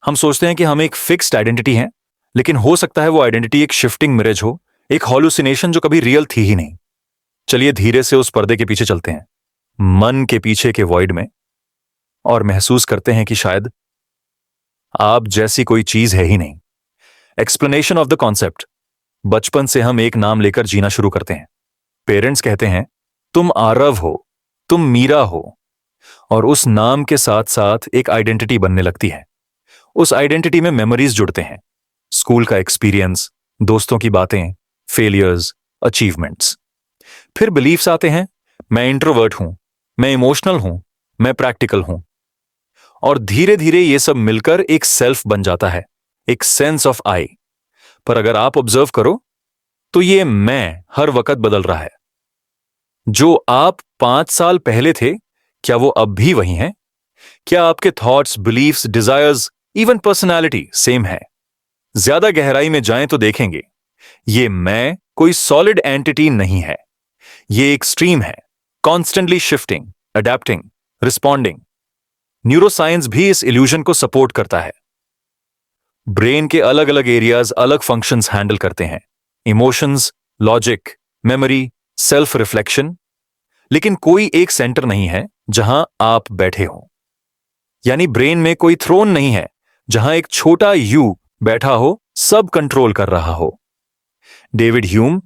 हम सोचते हैं कि हम एक फिक्स्ड आइडेंटिटी हैं, लेकिन हो सकता है वो आइडेंटिटी एक शिफ्टिंग मिरेज हो, एक हॉल्यूसिनेशन जो कभी रियल थी ही नहीं। चलिए धीरे से उस पर्दे के पीछे चलते हैं, मन के पीछे के वॉइड में, और महसूस करते हैं कि शायद आप जैसी कोई चीज है ही नहीं। Explanation of the concept. बचपन से हम एक नाम लेकर जीना शुरू करते हैं। पेरेंट्स कहते हैं तुम आरव हो, तुम मीरा हो, और उस नाम के साथ साथ एक आइडेंटिटी बनने लगती है। उस आइडेंटिटी में मेमोरीज जुड़ते हैं, स्कूल का एक्सपीरियंस, दोस्तों की बातें, फेलियर्स, अचीवमेंट्स। फिर बिलीफ्स आते हैं, मैं इंट्रोवर्ट हूं, मैं इमोशनल हूं, मैं प्रैक्टिकल हूं। और धीरे धीरे ये सब मिलकर एक सेल्फ बन जाता है, एक सेंस ऑफ आई। पर अगर आप ऑब्जर्व करो तो ये मैं हर वक्त बदल रहा है। जो आप 5 साल पहले थे, क्या वो अब भी वही हैं? क्या आपके thoughts, beliefs, desires, even personality same है? ज्यादा गहराई में जाएं तो देखेंगे ये मैं कोई सॉलिड एंटिटी नहीं है। ये एक स्ट्रीम है, constantly shifting, adapting, responding. Neuroscience भी इस इल्यूजन को सपोर्ट करता है। ब्रेन के अलग अलग एरियाज अलग फंक्शंस हैंडल करते हैं, emotions, logic, memory, self reflection. लेकिन कोई एक सेंटर नहीं है जहां आप बैठे हो। यानी ब्रेन में कोई थ्रोन नहीं है जहां एक छोटा यू बैठा हो, सब कंट्रोल कर रहा हो। डेविड ह्यूम,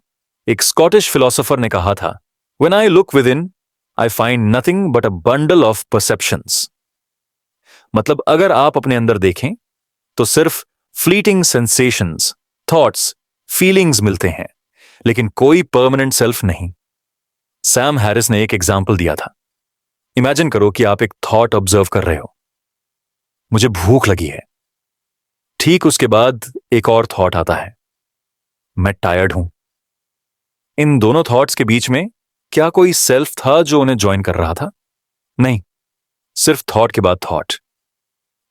एक स्कॉटिश फिलोसोफर, ने कहा था, when I look with in I find nothing but a bundle of perceptions. मतलब अगर आप अपने अंदर देखें तो सिर्फ फ्लीटिंग सेंसेशंस, थॉट्स, फीलिंग्स मिलते हैं, लेकिन कोई परमानेंट सेल्फ नहीं। सैम हैरिस ने एक एग्जाम्पल दिया था। इमेजिन करो कि आप एक थॉट ऑब्जर्व कर रहे हो, मुझे भूख लगी है। ठीक उसके बाद एक और थॉट आता है, मैं टायर्ड हूं। इन दोनों थॉट्स के बीच में क्या कोई सेल्फ था जो उन्हें ज्वाइन कर रहा था? नहीं, सिर्फ थॉट के बाद थॉट,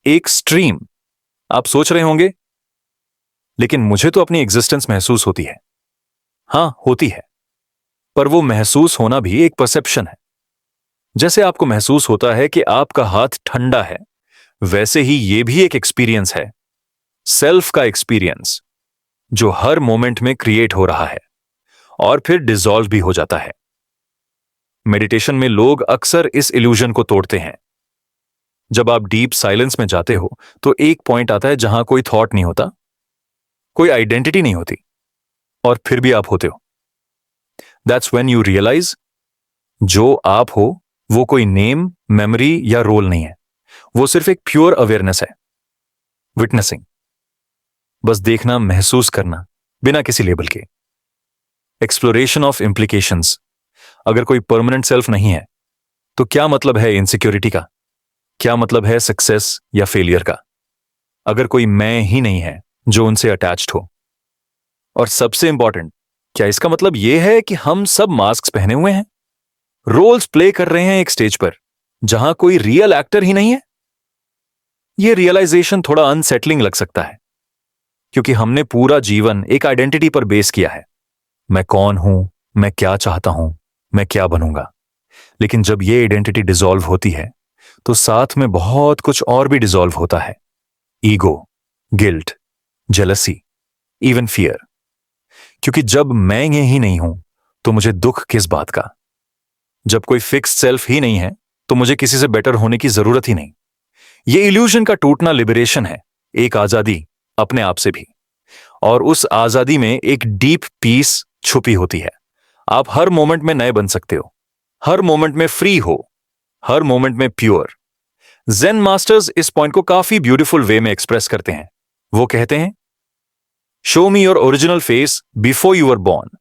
एक स्ट्रीम। आप सोच रहे होंगे, लेकिन मुझे तो अपनी एग्जिस्टेंस महसूस होती है। हां, होती है, पर वो महसूस होना भी एक परसेप्शन है। जैसे आपको महसूस होता है कि आपका हाथ ठंडा है, वैसे ही ये भी एक एक्सपीरियंस है, सेल्फ का एक्सपीरियंस, जो हर मोमेंट में क्रिएट हो रहा है और फिर डिसॉल्व भी हो जाता है। मेडिटेशन में लोग अक्सर इस इल्यूजन को तोड़ते हैं। जब आप डीप साइलेंस में जाते हो तो एक पॉइंट आता है जहां कोई थॉट नहीं होता, कोई आइडेंटिटी नहीं होती, और फिर भी आप होते हो। दैट्स व्हेन यू रियलाइज जो आप हो वो कोई नेम, मेमोरी या रोल नहीं है, वो सिर्फ एक प्योर अवेयरनेस है, विटनेसिंग। बस देखना, महसूस करना, बिना किसी लेबल के। Exploration of implications. अगर कोई परमानेंट सेल्फ नहीं है तो क्या मतलब है इनसिक्योरिटी का? क्या मतलब है सक्सेस या फेलियर का? अगर कोई मैं ही नहीं है जो उनसे अटैच्ड हो? और सबसे इंपॉर्टेंट, क्या इसका मतलब यह है कि हम सब मास्क पहने हुए हैं, रोल्स प्ले कर रहे हैं एक स्टेज पर जहां कोई रियल एक्टर ही नहीं है? यह रियलाइजेशन थोड़ा अनसेटलिंग लग सकता है, क्योंकि हमने पूरा जीवन एक आइडेंटिटी पर बेस किया है। मैं कौन हूं, मैं क्या चाहता हूं, मैं क्या बनूंगा। लेकिन जब यह आइडेंटिटी डिसॉल्व होती है तो साथ में बहुत कुछ और भी डिसॉल्व होता है। Ego, guilt, jealousy, even fear. क्योंकि जब मैं ये ही नहीं हूं तो मुझे दुख किस बात का? जब कोई फिक्स सेल्फ ही नहीं है तो मुझे किसी से बेटर होने की जरूरत ही नहीं। ये इल्यूजन का टूटना लिबरेशन है, एक आजादी अपने आप से भी। और उस आजादी में एक डीप पीस छुपी होती है। आप हर मोमेंट में नए बन सकते हो, हर मोमेंट में फ्री हो, हर मोमेंट में प्योर। जेन मास्टर्स इस पॉइंट को काफी ब्यूटीफुल वे में एक्सप्रेस करते हैं। वो कहते हैं, show me your original face before you were born.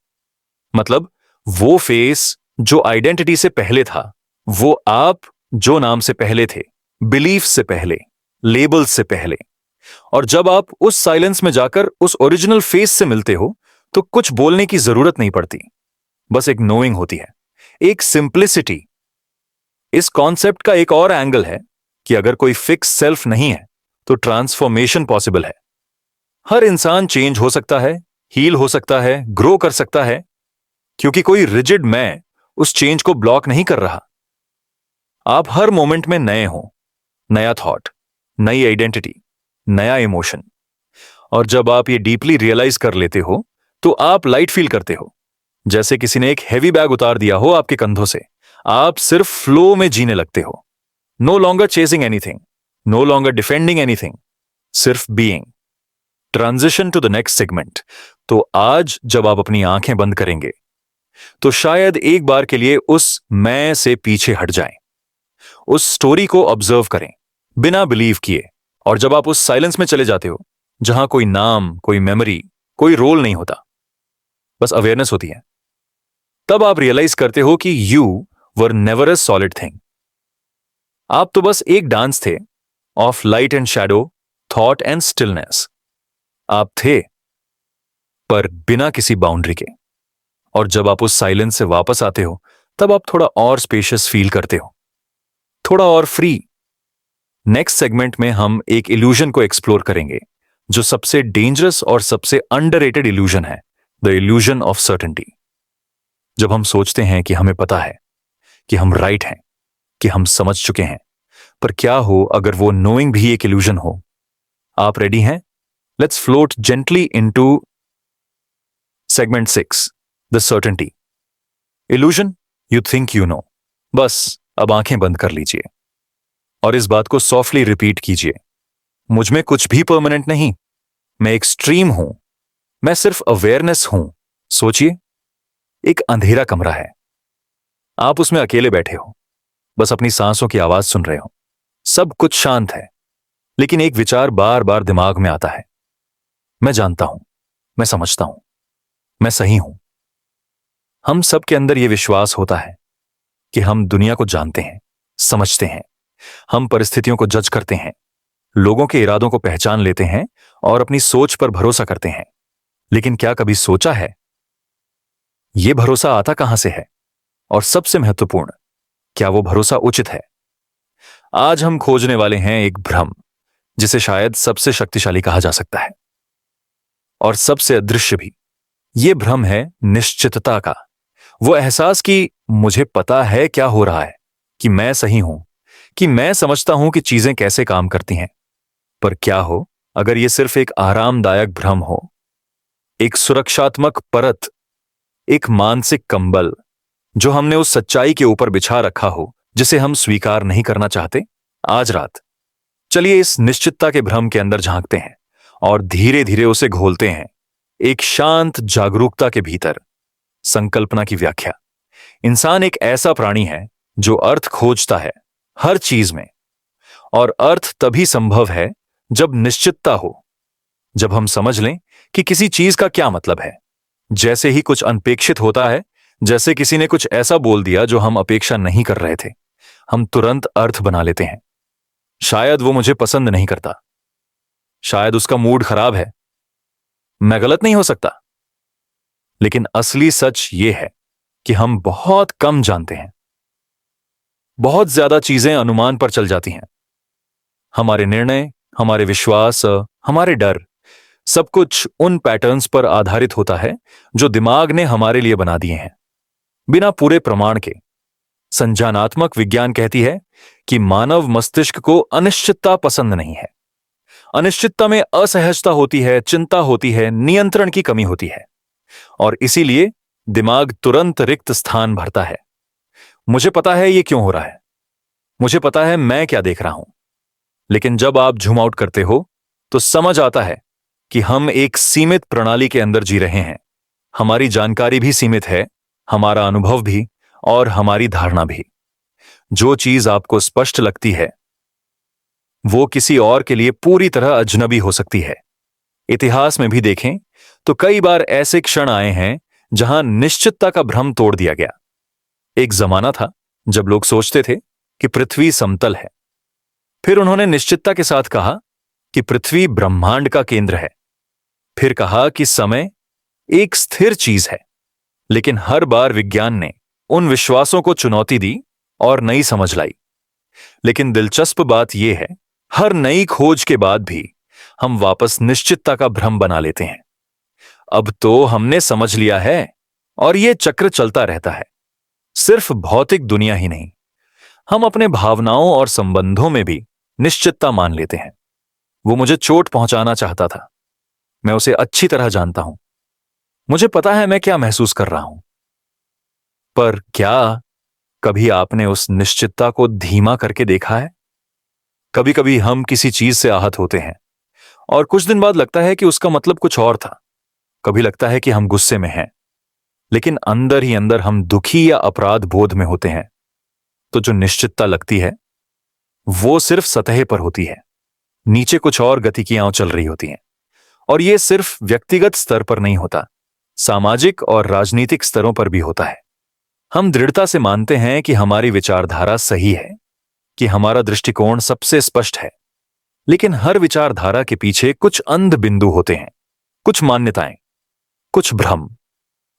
मतलब वो फेस जो आइडेंटिटी से पहले था, वो आप जो नाम से पहले थे, बिलीफ से पहले, लेबल्स से पहले। और जब आप उस साइलेंस में जाकर उस ओरिजिनल फेस से मिलते हो तो कुछ बोलने की जरूरत नहीं पड़ती, बस एक नोइंग होती है, एक सिंप्लिसिटी। इस कॉन्सेप्ट का एक और एंगल है कि अगर कोई फिक्स सेल्फ नहीं है तो ट्रांसफॉर्मेशन पॉसिबल है। हर इंसान चेंज हो सकता है, हील हो सकता है, ग्रो कर सकता है, क्योंकि कोई रिजिड मैं उस चेंज को ब्लॉक नहीं कर रहा। आप हर मोमेंट में नए हो, नया थॉट, नई आइडेंटिटी, नया इमोशन। और जब आप ये डीपली रियलाइज कर लेते हो तो आप लाइट फील करते हो, जैसे किसी ने एक हैवी बैग उतार दिया हो आपके कंधों से। आप सिर्फ फ्लो में जीने लगते हो, no longer chasing anything, no longer defending anything, सिर्फ being. Transition to the next segment. तो आज जब आप अपनी आंखें बंद करेंगे तो शायद एक बार के लिए उस मैं से पीछे हट जाएं, उस स्टोरी को ऑब्जर्व करें बिना बिलीव किए। और जब आप उस साइलेंस में चले जाते हो जहां कोई नाम, कोई मेमोरी, कोई रोल नहीं होता, बस अवेयरनेस होती है। तब आप रियलाइज करते हो कि you were never a solid thing. आप तो बस एक डांस थे of light and shadow, thought and stillness. आप थे, पर बिना किसी बाउंड्री के। और जब आप उस साइलेंस से वापस आते हो, तब आप थोड़ा और स्पेशियस फील करते हो, थोड़ा और फ्री। नेक्स्ट सेगमेंट में हम एक इल्यूजन को एक्सप्लोर करेंगे, जो सबसे डेंजरस और सबसे अंडररेटेड इल्यूजन है, द इल्यूजन ऑफ सर्टेनिटी। जब हम सोचते हैं कि हमें पता है, कि हम राइट हैं, कि हम समझ चुके हैं, पर क्या हो अगर वो नोइंग भी एक इल्यूजन हो? आप रेडी हैं? Let's float gently into segment 6, the certainty. Illusion, you think you know. बस अब आंखें बंद कर लीजिए और इस बात को सॉफ्टली रिपीट कीजिए। मुझ में कुछ भी परमानेंट नहीं, मैं एक्सट्रीम हूं, मैं सिर्फ अवेयरनेस हूं। सोचिए, एक अंधेरा कमरा है, आप उसमें अकेले बैठे हो, बस अपनी सांसों की आवाज सुन रहे हो, सब कुछ शांत है, लेकिन एक विचार बार बार दिमाग में आता है, मैं जानता हूं, मैं समझता हूं, मैं सही हूं। हम सब के अंदर यह विश्वास होता है कि हम दुनिया को जानते हैं, समझते हैं, हम परिस्थितियों को जज करते हैं, लोगों के इरादों को पहचान लेते हैं और अपनी सोच पर भरोसा करते हैं। लेकिन क्या कभी सोचा है, यह भरोसा आता कहां से है? और सबसे महत्वपूर्ण, क्या वो भरोसा उचित है? आज हम खोजने वाले हैं एक भ्रम, जिसे शायद सबसे शक्तिशाली कहा जा सकता है और सबसे अदृश्य भी। यह भ्रम है निश्चितता का। वो एहसास कि मुझे पता है क्या हो रहा है, कि मैं सही हूं, कि मैं समझता हूं कि चीजें कैसे काम करती हैं। पर क्या हो अगर यह सिर्फ एक आरामदायक भ्रम हो, एक सुरक्षात्मक परत, एक मानसिक कंबल जो हमने उस सच्चाई के ऊपर बिछा रखा हो जिसे हम स्वीकार नहीं करना चाहते? आज रात चलिए इस निश्चितता के भ्रम के अंदर झांकते हैं और धीरे धीरे उसे घोलते हैं, एक शांत जागरूकता के भीतर। संकल्पना की व्याख्या। इंसान एक ऐसा प्राणी है जो अर्थ खोजता है हर चीज में, और अर्थ तभी संभव है जब निश्चितता हो, जब हम समझ लें कि किसी चीज का क्या मतलब है। जैसे ही कुछ अनपेक्षित होता है, जैसे किसी ने कुछ ऐसा बोल दिया जो हम अपेक्षा नहीं कर रहे थे, हम तुरंत अर्थ बना लेते हैं। शायद वो मुझे पसंद नहीं करता, शायद उसका मूड खराब है, मैं गलत नहीं हो सकता। लेकिन असली सच ये है कि हम बहुत कम जानते हैं। बहुत ज्यादा चीजें अनुमान पर चल जाती हैं। हमारे निर्णय, हमारे विश्वास, हमारे डर, सब कुछ उन पैटर्न्स पर आधारित होता है जो दिमाग ने हमारे लिए बना दिए हैं, बिना पूरे प्रमाण के। संज्ञानात्मक विज्ञान कहती है कि मानव मस्तिष्क को अनिश्चितता पसंद नहीं है। अनिश्चितता में असहजता होती है, चिंता होती है, नियंत्रण की कमी होती है, और इसीलिए दिमाग तुरंत रिक्त स्थान भरता है। मुझे पता है ये क्यों हो रहा है, मुझे पता है मैं क्या देख रहा हूं। लेकिन जब आप जूम आउट करते हो तो समझ आता है कि हम एक सीमित प्रणाली के अंदर जी रहे हैं। हमारी जानकारी भी सीमित है, हमारा अनुभव भी, और हमारी धारणा भी। जो चीज आपको स्पष्ट लगती है वो किसी और के लिए पूरी तरह अजनबी हो सकती है। इतिहास में भी देखें तो कई बार ऐसे क्षण आए हैं जहां निश्चितता का भ्रम तोड़ दिया गया। एक जमाना था जब लोग सोचते थे कि पृथ्वी समतल है, फिर उन्होंने निश्चितता के साथ कहा कि पृथ्वी ब्रह्मांड का केंद्र है। फिर कहा कि समय एक स्थिर चीज है। लेकिन हर बार विज्ञान ने उन विश्वासों को चुनौती दी और नई समझ लाई। लेकिन दिलचस्प बात यह है, हर नई खोज के बाद भी हम वापस निश्चितता का भ्रम बना लेते हैं। अब तो हमने समझ लिया है, और यह चक्र चलता रहता है। सिर्फ भौतिक दुनिया ही नहीं, हम अपने भावनाओं और संबंधों में भी निश्चितता मान लेते हैं। वो मुझे चोट पहुंचाना चाहता था, मैं उसे अच्छी तरह जानता हूं, मुझे पता है मैं क्या महसूस कर रहा हूं। पर क्या कभी आपने उस निश्चितता को धीमा करके देखा है? कभी कभी हम किसी चीज से आहत होते हैं और कुछ दिन बाद लगता है कि उसका मतलब कुछ और था। कभी लगता है कि हम गुस्से में हैं, लेकिन अंदर ही अंदर हम दुखी या अपराध बोध में होते हैं। तो जो निश्चितता लगती है वो सिर्फ सतह पर होती है, नीचे कुछ और गतिकियां चल रही होती हैं। और ये सिर्फ व्यक्तिगत स्तर पर नहीं होता, सामाजिक और राजनीतिक स्तरों पर भी होता है। हम दृढ़ता से मानते हैं कि हमारी विचारधारा सही है, कि हमारा दृष्टिकोण सबसे स्पष्ट है, लेकिन हर विचारधारा के पीछे कुछ अंध बिंदु होते हैं, कुछ मान्यताएं, कुछ भ्रम।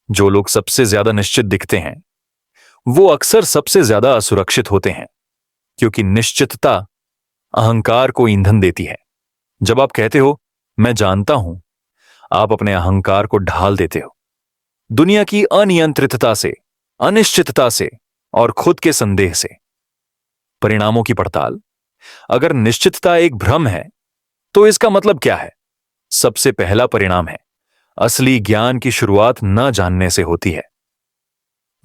जो लोग सबसे ज्यादा निश्चित दिखते हैं वो अक्सर सबसे ज्यादा असुरक्षित होते हैं, क्योंकि निश्चितता अहंकार को ईंधन देती है। जब आप कहते हो मैं जानता हूं, आप अपने अहंकार को ढाल देते हो दुनिया की अनियंत्रितता से, अनिश्चितता से और खुद के संदेह से। परिणामों की पड़ताल। अगर निश्चितता एक भ्रम है तो इसका मतलब क्या है? सबसे पहला परिणाम है, असली ज्ञान की शुरुआत न जानने से होती है।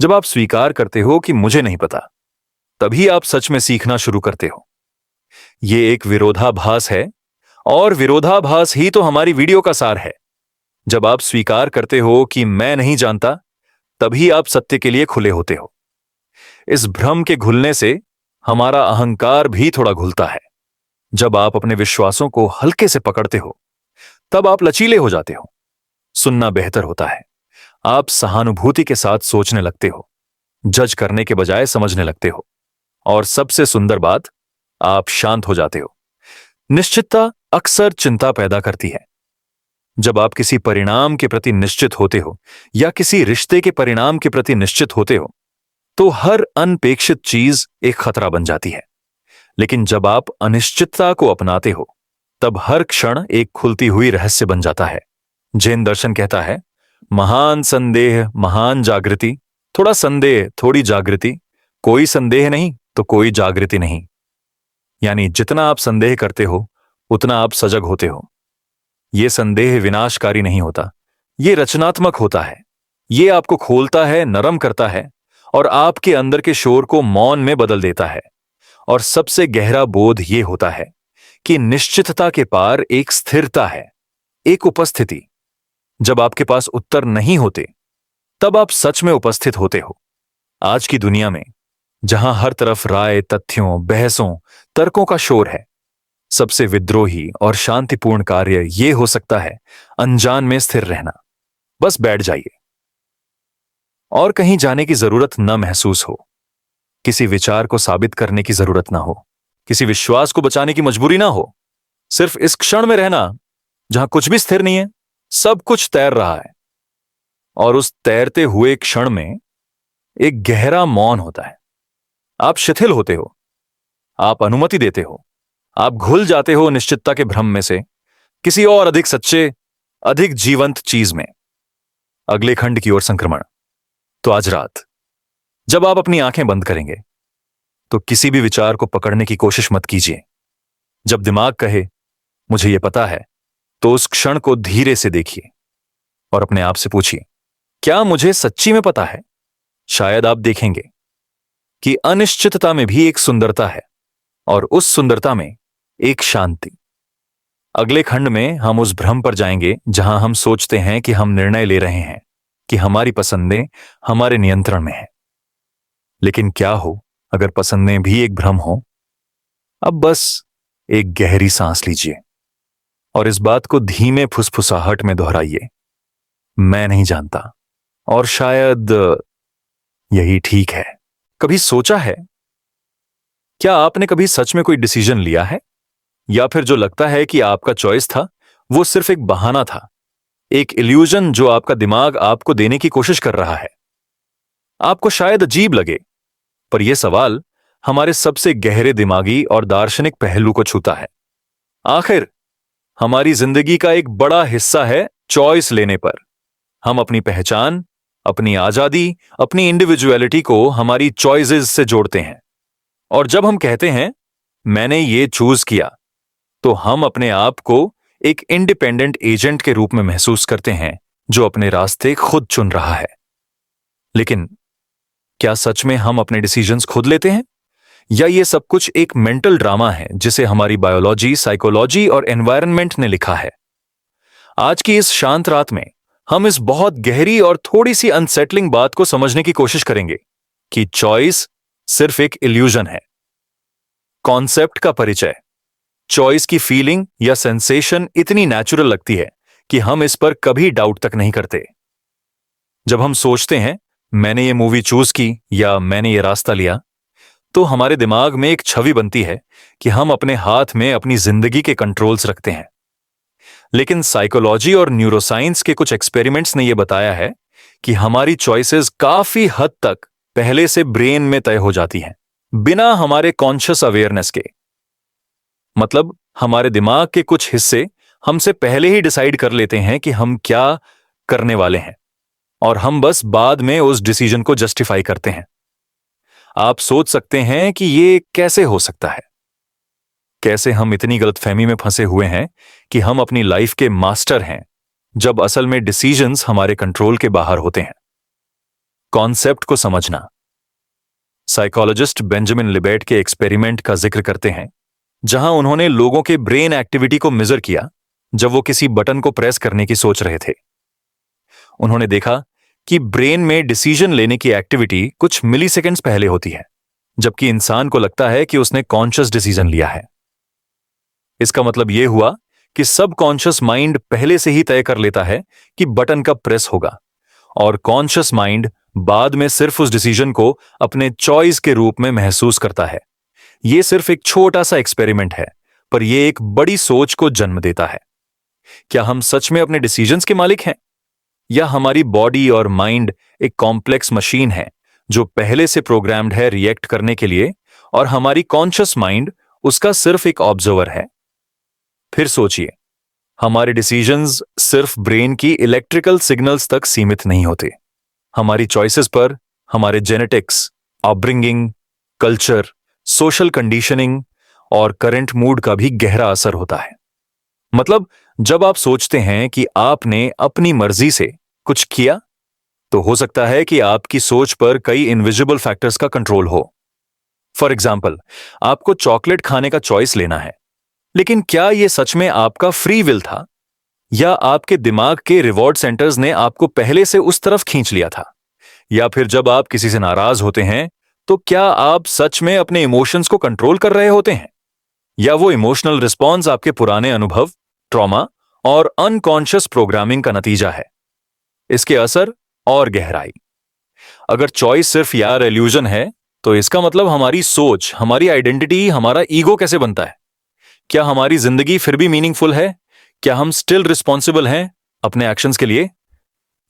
जब आप स्वीकार करते हो कि मुझे नहीं पता, तभी आप सच में सीखना शुरू करते हो। यह एक विरोधाभास है, और विरोधाभास ही तो हमारी वीडियो का सार है। जब आप स्वीकार करते हो कि मैं नहीं जानता, तभी आप सत्य के लिए खुले होते हो। इस भ्रम के घुलने से हमारा अहंकार भी थोड़ा घुलता है। जब आप अपने विश्वासों को हल्के से पकड़ते हो, तब आप लचीले हो जाते हो। सुनना बेहतर होता है। आप सहानुभूति के साथ सोचने लगते हो, जज करने के बजाय समझने लगते हो, और सबसे सुंदर बात, आप शांत हो जाते हो। निश्चितता अक्सर चिंता पैदा करती है। जब आप किसी परिणाम के प्रति निश्चित होते हो या किसी रिश्ते के परिणाम के प्रति निश्चित होते हो, तो हर अनपेक्षित चीज एक खतरा बन जाती है। लेकिन जब आप अनिश्चितता को अपनाते हो, तब हर क्षण एक खुलती हुई रहस्य बन जाता है। जैन दर्शन कहता है, महान संदेह महान जागृति। थोड़ा संदेह थोड़ी जागृति, कोई संदेह नहीं तो कोई जागृति नहीं। यानी जितना आप संदेह करते हो उतना आप सजग होते हो। यह संदेह विनाशकारी नहीं होता, यह रचनात्मक होता है। यह आपको खोलता है, नरम करता है, और आपके अंदर के शोर को मौन में बदल देता है। और सबसे गहरा बोध यह होता है कि निश्चितता के पार एक स्थिरता है, एक उपस्थिति। जब आपके पास उत्तर नहीं होते, तब आप सच में उपस्थित होते हो। आज की दुनिया में, जहां हर तरफ राय, तथ्यों, बहसों, तर्कों का शोर है, सबसे विद्रोही और शांतिपूर्ण कार्य यह हो सकता है अनजान में स्थिर रहना। बस बैठ जाइए और कहीं जाने की जरूरत न महसूस हो। किसी विचार को साबित करने की जरूरत ना हो, किसी विश्वास को बचाने की मजबूरी ना हो। सिर्फ इस क्षण में रहना जहां कुछ भी स्थिर नहीं है, सब कुछ तैर रहा है। और उस तैरते हुए क्षण में एक गहरा मौन होता है। आप शिथिल होते हो, आप अनुमति देते हो, आप घुल जाते हो निश्चितता के भ्रम में से किसी और अधिक सच्चे, अधिक जीवंत चीज में। अगले खंड की ओर संक्रमण। तो आज रात जब आप अपनी आंखें बंद करेंगे, तो किसी भी विचार को पकड़ने की कोशिश मत कीजिए। जब दिमाग कहे मुझे यह पता है, तो उस क्षण को धीरे से देखिए और अपने आप से पूछिए, क्या मुझे सच्ची में पता है? शायद आप देखेंगे कि अनिश्चितता में भी एक सुंदरता है, और उस सुंदरता में एक शांति। अगले खंड में हम उस भ्रम पर जाएंगे जहां हम सोचते हैं कि हम निर्णय ले रहे हैं, कि हमारी पसंदें हमारे नियंत्रण में हैं। लेकिन क्या हो अगर पसंदें भी एक भ्रम हो? अब बस एक गहरी सांस लीजिए और इस बात को धीमे फुसफुसाहट में दोहराइए, मैं नहीं जानता, और शायद यही ठीक है। कभी सोचा है, क्या आपने कभी सच में कोई डिसीजन लिया है? या फिर जो लगता है कि आपका चॉइस था, वो सिर्फ एक बहाना था, एक इल्यूजन जो आपका दिमाग आपको देने की कोशिश कर रहा है? आपको शायद अजीब लगे, पर यह सवाल हमारे सबसे गहरे दिमागी और दार्शनिक पहलू को छूता है। आखिर हमारी जिंदगी का एक बड़ा हिस्सा है चॉइस लेने पर। हम अपनी पहचान, अपनी आजादी, अपनी इंडिविजुअलिटी को हमारी चॉइसेस से जोड़ते हैं। और जब हम कहते हैं मैंने ये चूज किया, तो हम अपने आप को एक इंडिपेंडेंट एजेंट के रूप में महसूस करते हैं जो अपने रास्ते खुद चुन रहा है। लेकिन क्या सच में हम अपने डिसीजंस खुद लेते हैं, या ये सब कुछ एक मेंटल ड्रामा है जिसे हमारी बायोलॉजी, साइकोलॉजी और एनवायरनमेंट ने लिखा है? आज की इस शांत रात में हम इस बहुत गहरी और थोड़ी सी अनसेटलिंग बात को समझने की कोशिश करेंगे कि चॉइस सिर्फ एक इल्यूजन है। कॉन्सेप्ट का परिचय। चॉइस की फीलिंग या सेंसेशन इतनी नेचुरल लगती है कि हम इस पर कभी डाउट तक नहीं करते। जब हम सोचते हैं मैंने ये मूवी चूज की या मैंने ये रास्ता लिया, तो हमारे दिमाग में एक छवि बनती है कि हम अपने हाथ में अपनी जिंदगी के कंट्रोल्स रखते हैं। लेकिन साइकोलॉजी और न्यूरोसाइंस के कुछ एक्सपेरिमेंट्स ने यह बताया है कि हमारी चॉइसेस काफी हद तक पहले से ब्रेन में तय हो जाती हैं, बिना हमारे कॉन्शियस अवेयरनेस के। मतलब हमारे दिमाग के कुछ हिस्से हमसे पहले ही डिसाइड कर लेते हैं कि हम क्या करने वाले हैं, और हम बस बाद में उस डिसीजन को जस्टिफाई करते हैं। आप सोच सकते हैं कि ये कैसे हो सकता है, कैसे हम इतनी गलतफहमी में फंसे हुए हैं कि हम अपनी लाइफ के मास्टर हैं, जब असल में डिसीजंस हमारे कंट्रोल के बाहर होते हैं। कॉन्सेप्ट को समझना। साइकोलॉजिस्ट बेंजामिन लिबेट के एक्सपेरिमेंट का जिक्र करते हैं, जहां उन्होंने लोगों के ब्रेन एक्टिविटी को मेजर किया जब वो किसी बटन को प्रेस करने की सोच रहे थे। उन्होंने देखा कि ब्रेन में डिसीजन लेने की एक्टिविटी कुछ मिलीसेकंड्स पहले होती है, जबकि इंसान को लगता है कि उसने कॉन्शियस डिसीजन लिया है। इसका मतलब यह हुआ कि सबकॉन्शियस माइंड पहले से ही तय कर लेता है कि बटन कब प्रेस होगा, और कॉन्शियस माइंड बाद में सिर्फ उस डिसीजन को अपने चॉइस के रूप में महसूस करता है। यह सिर्फ एक छोटा सा एक्सपेरिमेंट है, पर यह एक बड़ी सोच को जन्म देता है। क्या हम सच में अपने डिसीजंस के मालिक हैं, या हमारी बॉडी और माइंड एक कॉम्प्लेक्स मशीन है जो पहले से प्रोग्राम्ड है रिएक्ट करने के लिए, और हमारी कॉन्शियस माइंड उसका सिर्फ एक ऑब्जर्वर है? फिर सोचिए, हमारे डिसीजंस सिर्फ ब्रेन की इलेक्ट्रिकल सिग्नल्स तक सीमित नहीं होते। हमारी चॉइसेस पर हमारे genetics, upbringing, culture, social conditioning और करंट मूड का भी गहरा असर होता है। मतलब जब आप सोचते हैं कि आपने अपनी मर्जी से कुछ किया, तो हो सकता है कि आपकी सोच पर कई इनविजिबल फैक्टर्स का कंट्रोल हो। फॉर एग्जाम्पल, आपको चॉकलेट खाने का चॉइस लेना है, लेकिन क्या यह सच में आपका फ्री विल था, या आपके दिमाग के रिवॉर्ड सेंटर्स ने आपको पहले से उस तरफ खींच लिया था? या फिर जब आप किसी से नाराज होते हैं, तो क्या आप सच में अपने इमोशंस को कंट्रोल कर रहे होते हैं, या वो इमोशनल रिस्पॉन्स आपके पुराने अनुभव, ट्रॉमा और अनकॉन्शियस प्रोग्रामिंग का नतीजा है? इसके असर और गहराई। अगर चॉइस सिर्फ यार इल्यूजन है, तो इसका मतलब हमारी सोच, हमारी आइडेंटिटी, हमारा ईगो कैसे बनता है? क्या हमारी जिंदगी फिर भी मीनिंगफुल है? क्या हम स्टिल रिस्पॉन्सिबल हैं अपने एक्शंस के लिए?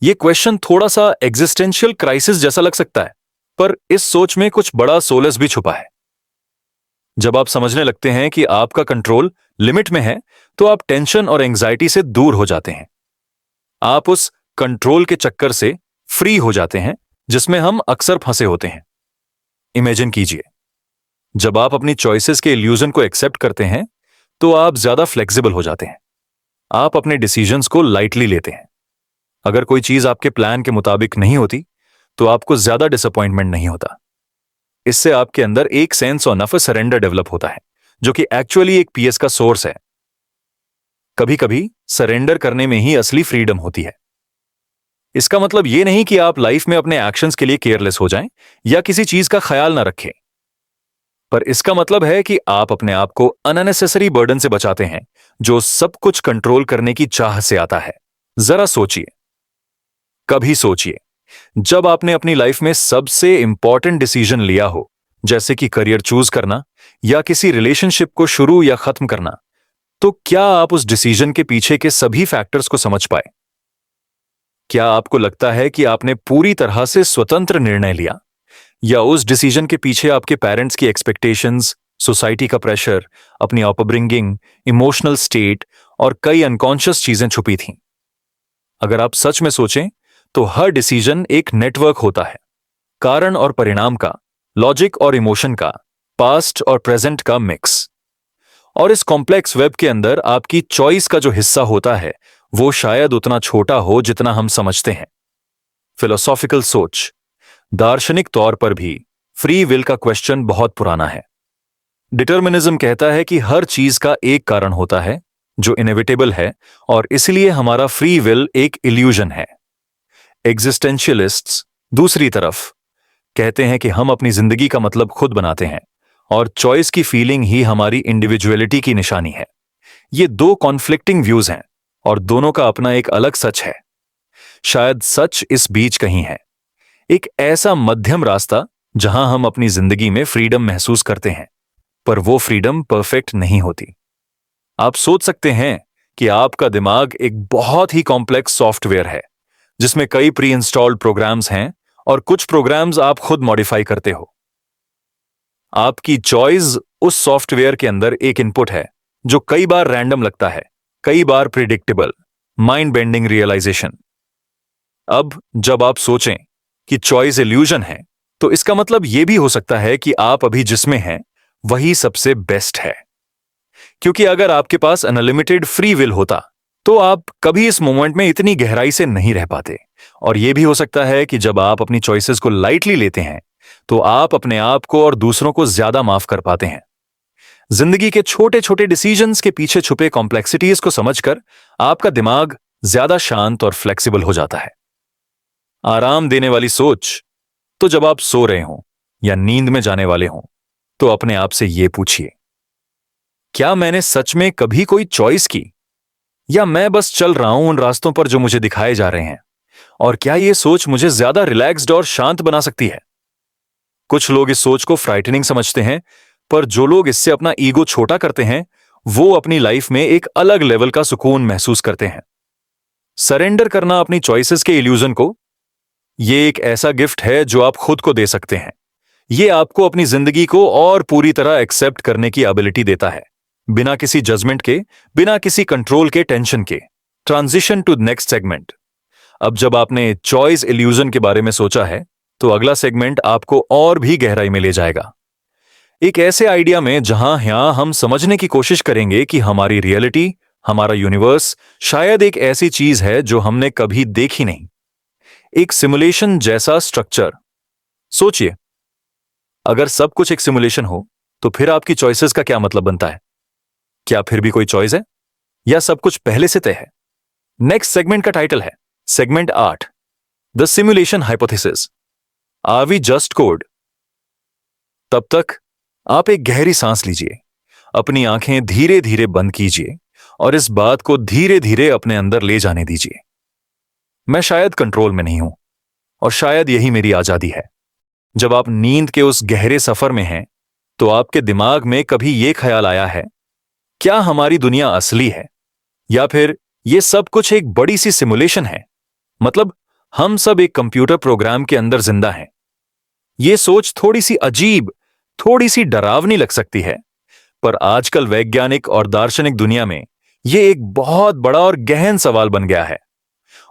यह क्वेश्चन थोड़ा सा एग्जिस्टेंशियल क्राइसिस जैसा लग सकता है, पर इस सोच में कुछ बड़ा सोलस भी छुपा है। जब आप समझने लगते हैं कि आपका कंट्रोल लिमिट में है, तो आप टेंशन और एंजाइटी से दूर हो जाते हैं। आप उस कंट्रोल के चक्कर से फ्री हो जाते हैं जिसमें हम अक्सर फंसे होते हैं। इमेजिन कीजिए, जब आप अपनी चॉइसेस के इल्यूजन को एक्सेप्ट करते हैं, तो आप ज्यादा फ्लेक्सिबल हो जाते हैं। आप अपने डिसीजंस को लाइटली लेते हैं। अगर कोई चीज आपके प्लान के मुताबिक नहीं होती, तो आपको ज्यादा डिसअपॉइंटमेंट नहीं होता। इससे आपके अंदर एक सेंस ऑफ सरेंडर डेवलप होता है, जो कि एक्चुअली एक पीएस का सोर्स है। कभी कभी सरेंडर करने में ही असली फ्रीडम होती है। इसका मतलब यह नहीं कि आप लाइफ में अपने एक्शंस के लिए केयरलेस हो जाएं या किसी चीज का ख्याल ना रखें, पर इसका मतलब है कि आप अपने आप को अननेसेसरी बर्डन से बचाते हैं, जो सब कुछ कंट्रोल करने की चाह से आता है। जरा सोचिए, कभी सोचिए, जब आपने अपनी लाइफ में सबसे इंपॉर्टेंट डिसीजन लिया हो, जैसे कि करियर चूज करना या किसी रिलेशनशिप को शुरू या खत्म करना, तो क्या आप उस डिसीजन के पीछे के सभी फैक्टर्स को समझ पाए? क्या आपको लगता है कि आपने पूरी तरह से स्वतंत्र निर्णय लिया, या उस डिसीजन के पीछे आपके पेरेंट्स की एक्सपेक्टेशंस, सोसाइटी का प्रेशर, अपनी अपब्रिंगिंग, इमोशनल स्टेट और कई अनकॉन्शियस चीजें छुपी थीं? अगर आप सच में सोचें, तो हर डिसीजन एक नेटवर्क होता है, कारण और परिणाम का, लॉजिक और इमोशन का, पास्ट और प्रेजेंट का मिक्स। और इस कॉम्प्लेक्स वेब के अंदर आपकी चॉइस का जो हिस्सा होता है, वो शायद उतना छोटा हो जितना हम समझते हैं। फिलोसॉफिकल सोच। दार्शनिक तौर पर भी फ्री विल का क्वेश्चन बहुत पुराना है। डिटर्मिनिज्म कहता है कि हर चीज का एक कारण होता है जो इनएविटेबल है, और इसलिए हमारा फ्री विल एक इल्यूजन है। एग्जिस्टेंशियलिस्ट्स दूसरी तरफ कहते हैं कि हम अपनी जिंदगी का मतलब खुद बनाते हैं, और चॉइस की फीलिंग ही हमारी इंडिविजुअलिटी की निशानी है। ये दो कॉन्फ्लिक्टिंग व्यूज हैं, और दोनों का अपना एक अलग सच है। शायद सच इस बीच कहीं है, एक ऐसा मध्यम रास्ता जहां हम अपनी जिंदगी में फ्रीडम महसूस करते हैं, पर वो फ्रीडम परफेक्ट नहीं होती। आप सोच सकते हैं कि आपका दिमाग एक बहुत ही कॉम्प्लेक्स सॉफ्टवेयर है जिसमें कई प्री इंस्टॉल्ड प्रोग्राम्स हैं और कुछ प्रोग्राम्स आप खुद मॉडिफाई करते हो। आपकी चॉइस उस सॉफ्टवेयर के अंदर एक इनपुट है जो कई बार रैंडम लगता है, कई बार प्रिडिक्टेबल, माइंड बेंडिंग रियलाइजेशन। अब जब आप सोचें कि चॉइस इल्यूजन है, तो इसका मतलब यह भी हो सकता है कि आप अभी जिसमें हैं वही सबसे बेस्ट है। क्योंकि अगर आपके पास अनलिमिटेड फ्री विल होता तो आप कभी इस मोमेंट में इतनी गहराई से नहीं रह पाते। और यह भी हो सकता है कि जब आप अपनी चॉइसेस को लाइटली लेते हैं तो आप अपने आप को और दूसरों को ज्यादा माफ कर पाते हैं। जिंदगी के छोटे छोटे डिसीजंस के पीछे छुपे कॉम्प्लेक्सिटीज को समझकर आपका दिमाग ज्यादा शांत और फ्लेक्सिबल हो जाता है। आराम देने वाली सोच, तो जब आप सो रहे हों या नींद में जाने वाले हों तो अपने आप से यह पूछिए, क्या मैंने सच में कभी कोई चॉइस की, या मैं बस चल रहा हूं उन रास्तों पर जो मुझे दिखाए जा रहे हैं? और क्या यह सोच मुझे ज्यादा रिलैक्स्ड और शांत बना सकती है? कुछ लोग इस सोच को फ्राइटनिंग समझते हैं, पर जो लोग इससे अपना ईगो छोटा करते हैं वो अपनी लाइफ में एक अलग लेवल का सुकून महसूस करते हैं। सरेंडर करना अपनी चॉइसेस के इल्यूजन को, यह एक ऐसा गिफ्ट है जो आप खुद को दे सकते हैं। यह आपको अपनी जिंदगी को और पूरी तरह एक्सेप्ट करने की एबिलिटी देता है, बिना किसी जजमेंट के, बिना किसी कंट्रोल के टेंशन के। Transition to next segment. अब जब आपने चॉइस इल्यूजन के बारे में सोचा है तो अगला सेगमेंट आपको और भी गहराई में ले जाएगा, एक ऐसे आइडिया में जहां यहां हम समझने की कोशिश करेंगे कि हमारी रियलिटी, हमारा यूनिवर्स शायद एक ऐसी चीज है जो हमने कभी देखी नहीं, एक सिमुलेशन जैसा स्ट्रक्चर। सोचिए, अगर सब कुछ एक सिमुलेशन हो तो फिर आपकी चॉइसेस का क्या मतलब बनता है? क्या फिर भी कोई चॉइस है, या सब कुछ पहले से तय है? नेक्स्ट सेगमेंट का टाइटल है segment 8, the simulation hypothesis. Are we just code? तब तक आप एक गहरी सांस लीजिए, अपनी आंखें धीरे धीरे बंद कीजिए और इस बात को धीरे धीरे अपने अंदर ले जाने दीजिए। मैं शायद कंट्रोल में नहीं हूं, और शायद यही मेरी आजादी है। जब आप नींद के उस गहरे सफर में हैं तो आपके दिमाग में कभी यह ख्याल आया है, क्या हमारी दुनिया असली है, या फिर यह सब कुछ एक बड़ी सी सिमुलेशन है? मतलब हम सब एक कंप्यूटर प्रोग्राम के अंदर जिंदा हैं। यह सोच थोड़ी सी अजीब, थोड़ी सी डरावनी लग सकती है, पर आजकल वैज्ञानिक और दार्शनिक दुनिया में यह एक बहुत बड़ा और गहन सवाल बन गया है।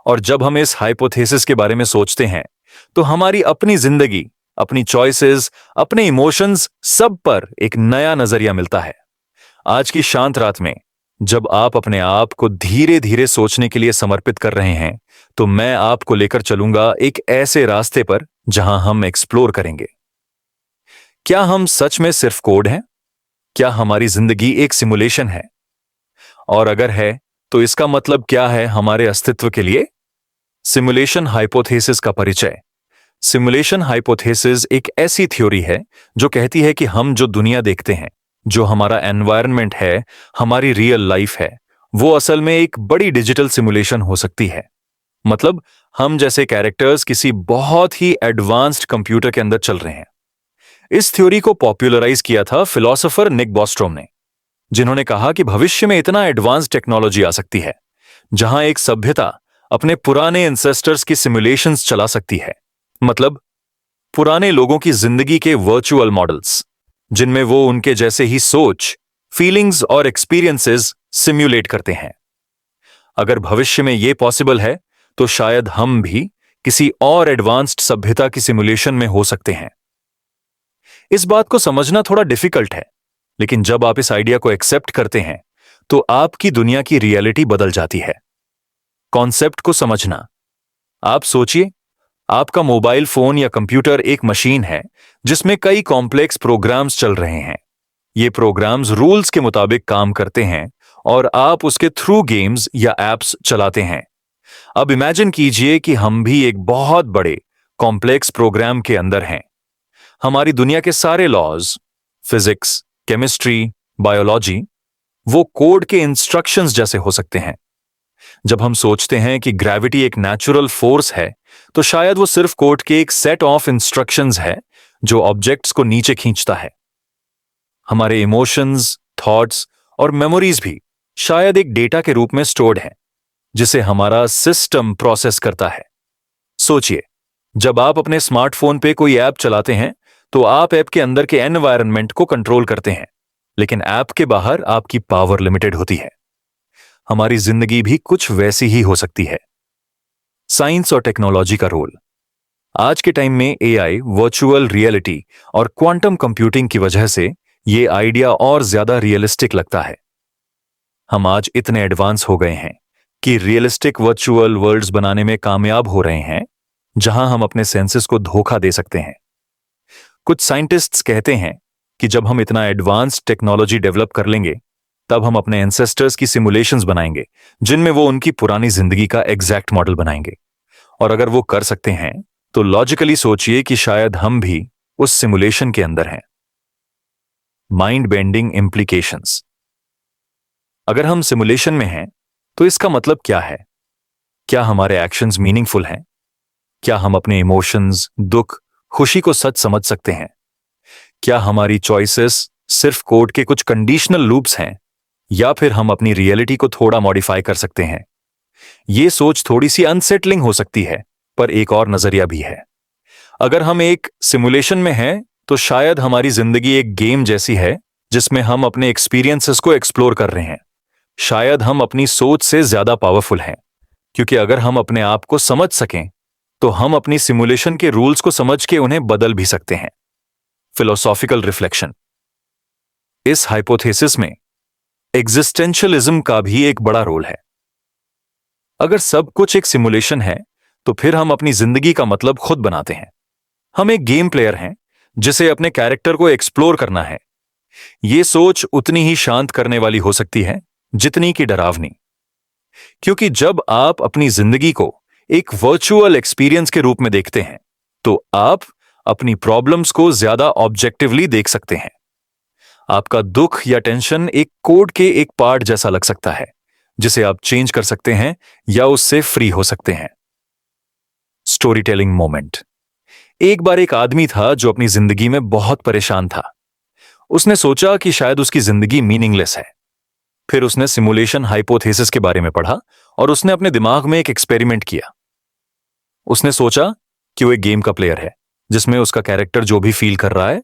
और जब हम इस हाइपोथेसिस के बारे में सोचते हैं तो हमारी अपनी जिंदगी, अपनी चॉइसेस, अपने इमोशंस, सब पर एक नया नजरिया मिलता है। आज की शांत रात में जब आप अपने आप को धीरे धीरे सोचने के लिए समर्पित कर रहे हैं तो मैं आपको लेकर चलूंगा एक ऐसे रास्ते पर जहां हम एक्सप्लोर करेंगे, क्या हम सच में सिर्फ कोड हैं? क्या हमारी जिंदगी एक सिमुलेशन है? और अगर है तो इसका मतलब क्या है हमारे अस्तित्व के लिए? सिमुलेशन हाइपोथेसिस का परिचय। सिमुलेशन हाइपोथेसिस एक ऐसी थ्योरी है जो कहती है कि हम जो दुनिया देखते हैं, जो हमारा एनवायरनमेंट है, हमारी रियल लाइफ है, वो असल में एक बड़ी डिजिटल सिमुलेशन हो सकती है। मतलब हम जैसे कैरेक्टर्स किसी बहुत ही एडवांस्ड कंप्यूटर के अंदर चल रहे हैं। इस थ्योरी को पॉपुलराइज किया था फिलोसोफर निक बॉस्ट्रोम ने, जिन्होंने कहा कि भविष्य में इतना एडवांस टेक्नोलॉजी आ सकती है जहां एक सभ्यता अपने पुराने एंसेस्टर्स की सिमुलेशंस चला सकती है। मतलब पुराने लोगों की जिंदगी के वर्चुअल मॉडल्स, जिनमें वो उनके जैसे ही सोच, फीलिंग्स और एक्सपीरियंसेस सिम्युलेट करते हैं। अगर भविष्य में यह पॉसिबल है तो शायद हम भी किसी और एडवांस्ड सभ्यता की सिमुलेशन में हो सकते हैं। इस बात को समझना थोड़ा डिफिकल्ट है, लेकिन जब आप इस आइडिया को एक्सेप्ट करते हैं तो आपकी दुनिया की रियलिटी बदल जाती है। कॉन्सेप्ट को समझना। आप सोचिए, आपका मोबाइल फोन या कंप्यूटर एक मशीन है जिसमें कई कॉम्प्लेक्स प्रोग्राम्स चल रहे हैं। ये प्रोग्राम्स रूल्स के मुताबिक काम करते हैं और आप उसके थ्रू गेम्स या एप्स चलाते हैं। अब इमेजिन कीजिए कि हम भी एक बहुत बड़े कॉम्प्लेक्स प्रोग्राम के अंदर हैं। हमारी दुनिया के सारे लॉज, फिजिक्स, केमिस्ट्री, बायोलॉजी, वो कोड के इंस्ट्रक्शंस जैसे हो सकते हैं। जब हम सोचते हैं कि ग्रेविटी एक नेचुरल फोर्स है, तो शायद वो सिर्फ कोड के एक सेट ऑफ इंस्ट्रक्शंस है जो ऑब्जेक्ट्स को नीचे खींचता है। हमारे इमोशंस, थॉट्स और मेमोरीज भी शायद एक डेटा के रूप में स्टोर्ड हैं, जिसे हमारा सिस्टम प्रोसेस करता है। सोचिए, जब आप अपने स्मार्टफोन पे कोई ऐप चलाते हैं, तो आप ऐप के अंदर के एनवायरनमेंट को कंट्रोल करते हैं, लेकिन ऐप के बाहर आपकी पावर लिमिटेड होती है। हमारी जिंदगी भी कुछ वैसी ही हो सकती है। साइंस और टेक्नोलॉजी का रोल। आज के टाइम में एआई, वर्चुअल रियलिटी और क्वांटम कंप्यूटिंग की वजह से ये आइडिया और ज्यादा रियलिस्टिक लगता है। हम आज इतने एडवांस हो गए हैं कि रियलिस्टिक वर्चुअल वर्ल्ड्स बनाने में कामयाब हो रहे हैं, जहां हम अपने सेंसेस को धोखा दे सकते हैं। कुछ साइंटिस्ट्स कहते हैं कि जब हम इतना एडवांस टेक्नोलॉजी डेवलप कर लेंगे, तब हम अपने एंसेस्टर्स की सिमुलेशंस बनाएंगे, जिनमें वो उनकी पुरानी जिंदगी का एग्जैक्ट मॉडल बनाएंगे। और अगर वो कर सकते हैं, तो लॉजिकली सोचिए कि शायद हम भी उस सिमुलेशन के अंदर हैं। Mind bending implications. अगर हम सिमुलेशन में हैं, तो इसका मतलब क्या है? क्या हमारे एक्शंस मीनिंगफुल हैं? क्या हम अपने इमोशंस, दुख, खुशी को सच समझ सकते हैं? क्या हमारी चॉइसेस सिर्फ कोड के कुछ कंडीशनल लूप्स हैं, या फिर हम अपनी रियलिटी को थोड़ा मॉडिफाई कर सकते हैं? ये सोच थोड़ी सी अनसेटलिंग हो सकती है, पर एक और नजरिया भी है। अगर हम एक सिमुलेशन में हैं, तो शायद हमारी जिंदगी एक गेम जैसी है, जिसमें हम अपने एक्सपीरियंसेस को एक्सप्लोर कर रहे हैं। शायद हम अपनी सोच से ज्यादा पावरफुल हैं, क्योंकि अगर हम अपने आप को समझ सकें, तो हम अपनी सिमुलेशन के रूल्स को समझ के उन्हें बदल भी सकते हैं। Philosophical reflection. इस हाइपोथेसिस में एग्जिस्टेंशियलिज्म का भी एक बड़ा रोल है। अगर सब कुछ एक सिमुलेशन है, तो फिर हम अपनी जिंदगी का मतलब खुद बनाते हैं। हम एक गेम प्लेयर हैं, जिसे अपने कैरेक्टर को एक्सप्लोर करना है। यह सोच उतनी ही शांत करने वाली हो सकती है जितनी कि डरावनी, क्योंकि जब आप अपनी जिंदगी को एक वर्चुअल एक्सपीरियंस के रूप में देखते हैं, तो आप अपनी प्रॉब्लम्स को ज्यादा ऑब्जेक्टिवली देख सकते हैं। आपका दुख या टेंशन एक कोड के एक पार्ट जैसा लग सकता है, जिसे आप चेंज कर सकते हैं या उससे फ्री हो सकते हैं। Story telling moment. एक बार एक आदमी था जो अपनी जिंदगी में बहुत परेशान था। उसने सोचा कि शायद उसकी जिंदगी मीनिंगलेस है। फिर उसने सिमुलेशन हाइपोथेसिस के बारे में पढ़ा और उसने अपने दिमाग में एक एक्सपेरिमेंट किया। उसने सोचा कि वो एक गेम का प्लेयर है, जिसमें उसका कैरेक्टर जो भी फील कर रहा है,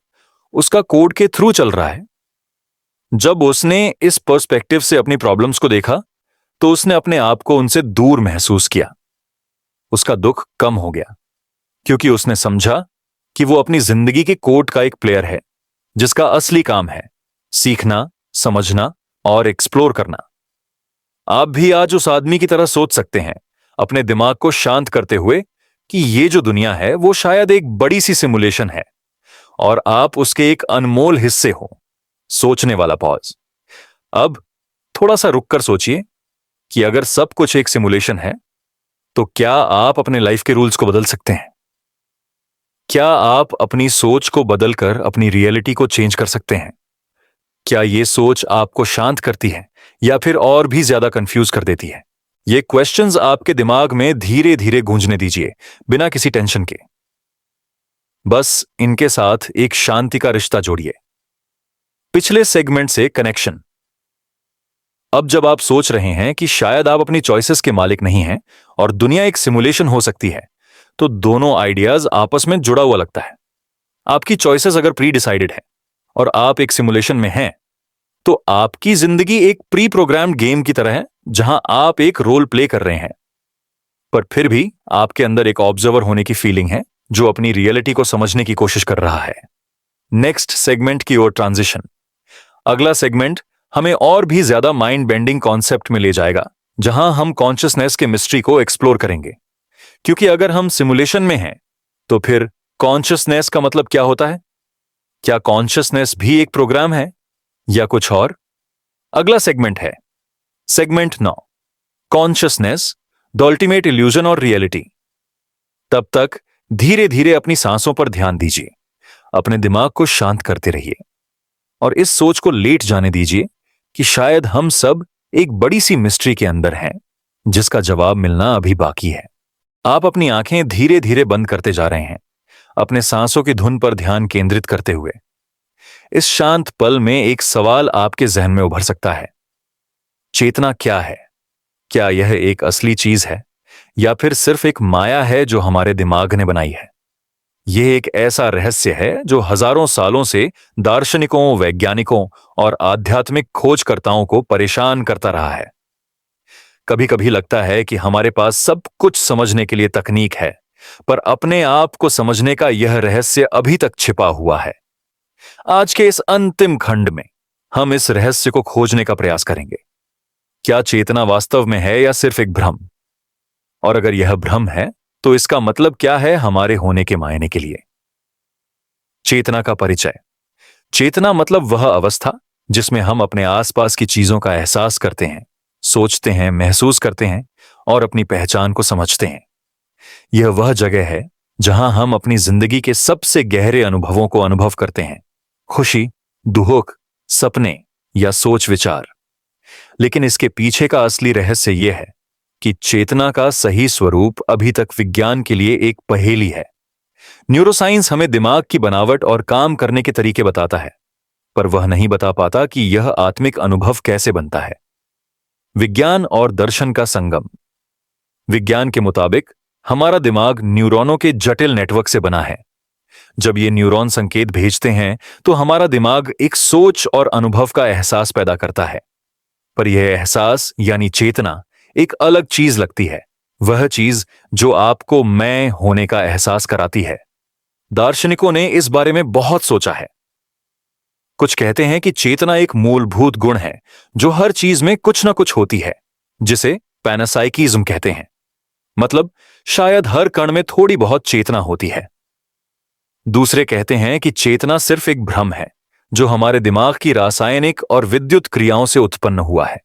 उसका कोड के थ्रू चल रहा है। जब उसने इस पर्सपेक्टिव से अपनी प्रॉब्लम्स को देखा, तो उसने अपने आप को उनसे दूर महसूस किया। उसका दुख कम हो गया, क्योंकि उसने समझा कि वो अपनी जिंदगी के कोड का एक प्लेयर है, जिसका असली काम है सीखना, समझना और एक्सप्लोर करना। आप भी आज उस आदमी की तरह सोच सकते हैं, अपने दिमाग को शांत करते हुए, कि ये जो दुनिया है वो शायद एक बड़ी सी सिमुलेशन है और आप उसके एक अनमोल हिस्से हो। सोचने वाला पॉज। अब थोड़ा सा रुककर सोचिए कि अगर सब कुछ एक सिमुलेशन है, तो क्या आप अपने लाइफ के रूल्स को बदल सकते हैं? क्या आप अपनी सोच को बदलकर अपनी रियलिटी को चेंज कर सकते हैं? क्या यह सोच आपको शांत करती है या फिर और भी ज्यादा कंफ्यूज कर देती है? ये क्वेश्चंस आपके दिमाग में धीरे धीरे गूंजने दीजिए, बिना किसी टेंशन के। बस इनके साथ एक शांति का रिश्ता जोड़िए। पिछले सेगमेंट से कनेक्शन। अब जब आप सोच रहे हैं कि शायद आप अपनी चॉइसेस के मालिक नहीं हैं और दुनिया एक सिमुलेशन हो सकती है, तो दोनों आइडियाज आपस में जुड़ा हुआ लगता है। आपकी चॉइसेस अगर प्री डिसाइडेड है और आप एक सिमुलेशन में हैं, तो आपकी जिंदगी एक प्री प्रोग्राम्ड गेम की तरह है, जहां आप एक रोल प्ले कर रहे हैं। पर फिर भी आपके अंदर एक ऑब्जर्वर होने की फीलिंग है, जो अपनी रियलिटी को समझने की कोशिश कर रहा है। नेक्स्ट सेगमेंट की ओर ट्रांजिशन। अगला सेगमेंट हमें और भी ज्यादा माइंड बेंडिंग कॉन्सेप्ट में ले जाएगा, जहां हम कॉन्शियसनेस के मिस्ट्री को एक्सप्लोर करेंगे। क्योंकि अगर हम सिमुलेशन में हैं, तो फिर कॉन्शियसनेस का मतलब क्या होता है? क्या कॉन्शियसनेस भी एक प्रोग्राम है या कुछ और? अगला सेगमेंट है segment 9, consciousness, the ultimate illusion और रियलिटी। तब तक धीरे धीरे अपनी सांसों पर ध्यान दीजिए, अपने दिमाग को शांत करते रहिए और इस सोच को लेट जाने दीजिए कि शायद हम सब एक बड़ी सी मिस्ट्री के अंदर हैं, जिसका जवाब मिलना अभी बाकी है। आप अपनी आंखें धीरे धीरे बंद करते जा रहे हैं, अपने सांसों की धुन पर ध्यान केंद्रित करते हुए। इस शांत पल में एक सवाल आपके जहन में उभर सकता है। चेतना क्या है? क्या यह एक असली चीज है या फिर सिर्फ एक माया है जो हमारे दिमाग ने बनाई है? यह एक ऐसा रहस्य है जो हजारों सालों से दार्शनिकों, वैज्ञानिकों और आध्यात्मिक खोजकर्ताओं को परेशान करता रहा है। कभी कभी लगता है कि हमारे पास सब कुछ समझने के लिए तकनीक है, पर अपने आप को समझने का यह रहस्य अभी तक छिपा हुआ है। आज के इस अंतिम खंड में हम इस रहस्य को खोजने का प्रयास करेंगे। क्या चेतना वास्तव में है या सिर्फ एक भ्रम? और अगर यह भ्रम है तो इसका मतलब क्या है हमारे होने के मायने के लिए? चेतना का परिचय। चेतना मतलब वह अवस्था जिसमें हम अपने आसपास की चीजों का एहसास करते हैं, सोचते हैं, महसूस करते हैं और अपनी पहचान को समझते हैं। यह वह जगह है जहां हम अपनी जिंदगी के सबसे गहरे अनुभवों को अनुभव करते हैं, खुशी, दुख, सपने या सोच विचार। लेकिन इसके पीछे का असली रहस्य यह है कि चेतना का सही स्वरूप अभी तक विज्ञान के लिए एक पहेली है। न्यूरोसाइंस हमें दिमाग की बनावट और काम करने के तरीके बताता है, पर वह नहीं बता पाता कि यह आत्मिक अनुभव कैसे बनता है। विज्ञान और दर्शन का संगम। विज्ञान के मुताबिक हमारा दिमाग न्यूरॉनों के जटिल नेटवर्क से बना है। जब ये न्यूरॉन संकेत भेजते हैं तो हमारा दिमाग एक सोच और अनुभव का एहसास पैदा करता है। पर यह एहसास यानी चेतना एक अलग चीज लगती है, वह चीज जो आपको मैं होने का एहसास कराती है। दार्शनिकों ने इस बारे में बहुत सोचा है। कुछ कहते हैं कि चेतना एक मूलभूत गुण है जो हर चीज में कुछ ना कुछ होती है, जिसे पैनासाइकिज्म कहते हैं। मतलब शायद हर कण में थोड़ी बहुत चेतना होती है। दूसरे कहते हैं कि चेतना सिर्फ एक भ्रम है जो हमारे दिमाग की रासायनिक और विद्युत क्रियाओं से उत्पन्न हुआ है।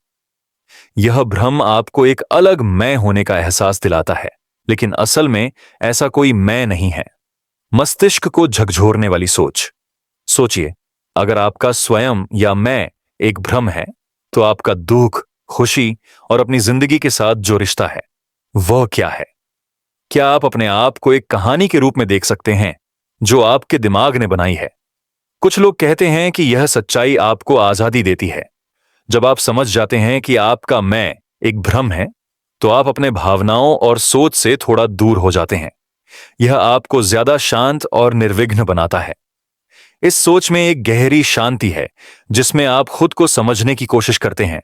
यह भ्रम आपको एक अलग मैं होने का एहसास दिलाता है, लेकिन असल में ऐसा कोई मैं नहीं है। मस्तिष्क को झकझोरने वाली सोच। सोचिए, अगर आपका स्वयं या मैं एक भ्रम है तो आपका दुख, खुशी और अपनी जिंदगी के साथ जो रिश्ता है वह क्या है? क्या आप अपने आप को एक कहानी के रूप में देख सकते हैं जो आपके दिमाग ने बनाई है? कुछ लोग कहते हैं कि यह सच्चाई आपको आजादी देती है। जब आप समझ जाते हैं कि आपका मैं एक भ्रम है तो आप अपने भावनाओं और सोच से थोड़ा दूर हो जाते हैं। यह आपको ज्यादा शांत और निर्विघ्न बनाता है। इस सोच में एक गहरी शांति है जिसमें आप खुद को समझने की कोशिश करते हैं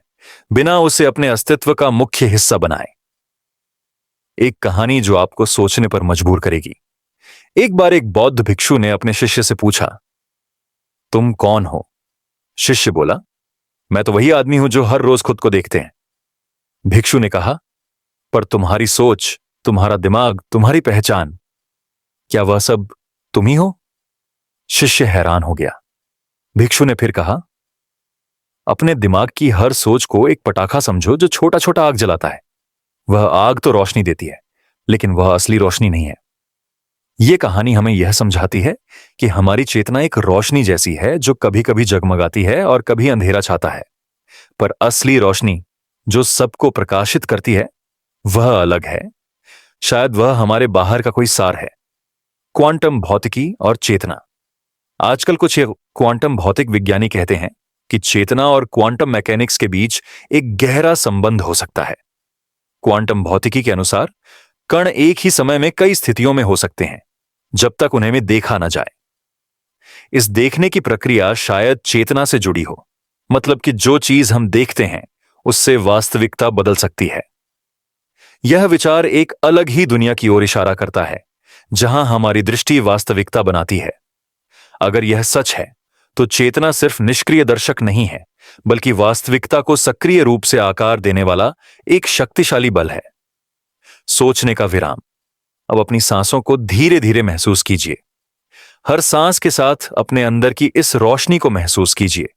बिना उसे अपने अस्तित्व का मुख्य हिस्सा बनाए। एक कहानी जो आपको सोचने पर मजबूर करेगी। एक बार एक बौद्ध भिक्षु ने अपने शिष्य से पूछा, तुम कौन हो? शिष्य बोला, मैं तो वही आदमी हूं जो हर रोज खुद को देखते हैं। भिक्षु ने कहा, पर तुम्हारी सोच, तुम्हारा दिमाग, तुम्हारी पहचान, क्या वह सब तुम ही हो? शिष्य हैरान हो गया। भिक्षु ने फिर कहा, अपने दिमाग की हर सोच को एक पटाखा समझो जो छोटा छोटा आग जलाता है। वह आग तो रोशनी देती है, लेकिन वह असली रोशनी नहीं है। यह कहानी हमें यह समझाती है कि हमारी चेतना एक रोशनी जैसी है जो कभी कभी जगमगाती है और कभी अंधेरा छाता है, पर असली रोशनी जो सबको प्रकाशित करती है वह अलग है। शायद वह हमारे बाहर का कोई सार है। क्वांटम भौतिकी और चेतना। आजकल कुछ क्वांटम भौतिक विज्ञानी कहते हैं कि चेतना और क्वांटम मैकेनिक्स के बीच एक गहरा संबंध हो सकता है। क्वांटम भौतिकी के अनुसार कण एक ही समय में कई स्थितियों में हो सकते हैं जब तक उन्हें में देखा न जाए। इस देखने की प्रक्रिया शायद चेतना से जुड़ी हो, मतलब कि जो चीज हम देखते हैं उससे वास्तविकता बदल सकती है। यह विचार एक अलग ही दुनिया की ओर इशारा करता है जहां हमारी दृष्टि वास्तविकता बनाती है। अगर यह सच है तो चेतना सिर्फ निष्क्रिय दर्शक नहीं है, बल्कि वास्तविकता को सक्रिय रूप से आकार देने वाला एक शक्तिशाली बल है। सोचने का विराम। अब अपनी सांसों को धीरे धीरे महसूस कीजिए। हर सांस के साथ अपने अंदर की इस रोशनी को महसूस कीजिए।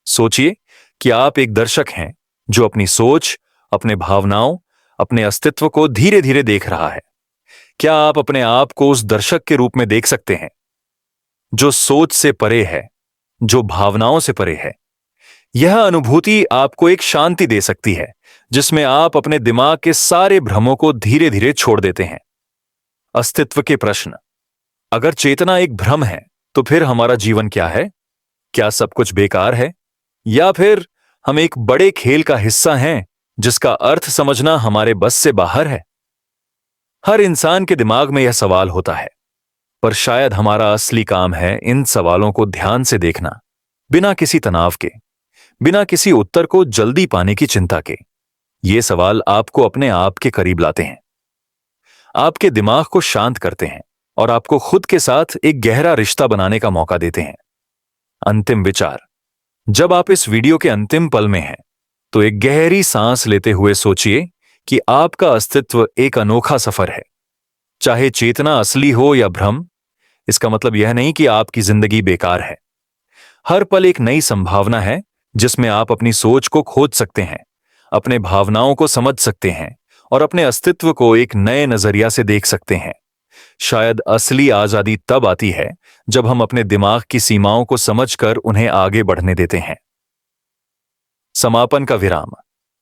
सोचिए कि आप एक दर्शक हैं जो अपनी सोच, अपने भावनाओं, अपने अस्तित्व को धीरे धीरे देख रहा है। क्या आप अपने आप को उस दर्शक के रूप में देख सकते हैं जो सोच से परे है, जो भावनाओं से परे है? यह अनुभूति आपको एक शांति दे सकती है जिसमें आप अपने दिमाग के सारे भ्रमों को धीरे धीरे छोड़ देते हैं। अस्तित्व के प्रश्न। अगर चेतना एक भ्रम है तो फिर हमारा जीवन क्या है? क्या सब कुछ बेकार है, या फिर हम एक बड़े खेल का हिस्सा हैं जिसका अर्थ समझना हमारे बस से बाहर है? हर इंसान के दिमाग में यह सवाल होता है, पर शायद हमारा असली काम है इन सवालों को ध्यान से देखना, बिना किसी तनाव के, बिना किसी उत्तर को जल्दी पाने की चिंता के। ये सवाल आपको अपने आप के करीब लाते हैं, आपके दिमाग को शांत करते हैं और आपको खुद के साथ एक गहरा रिश्ता बनाने का मौका देते हैं। अंतिम विचार। जब आप इस वीडियो के अंतिम पल में हैं, तो एक गहरी सांस लेते हुए सोचिए कि आपका अस्तित्व एक अनोखा सफर है। चाहे चेतना असली हो या भ्रम, इसका मतलब यह नहीं कि आपकी जिंदगी बेकार है। हर पल एक नई संभावना है जिसमें आप अपनी सोच को खोज सकते हैं, अपने भावनाओं को समझ सकते हैं और अपने अस्तित्व को एक नए नजरिया से देख सकते हैं। शायद असली आजादी तब आती है जब हम अपने दिमाग की सीमाओं को समझकर उन्हें आगे बढ़ने देते हैं। समापन का विराम।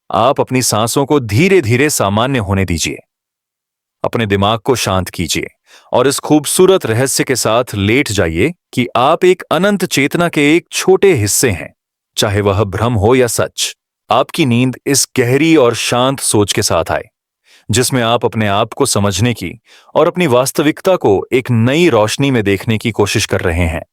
आप अपनी सांसों को धीरे धीरे सामान्य होने दीजिए, अपने दिमाग को शांत कीजिए और इस खूबसूरत रहस्य के साथ लेट जाइए कि आप एक अनंत चेतना के एक छोटे हिस्से हैं, चाहे वह भ्रम हो या सच। आपकी नींद इस गहरी और शांत सोच के साथ आए, जिसमें आप अपने आप को समझने की और अपनी वास्तविकता को एक नई रोशनी में देखने की कोशिश कर रहे हैं।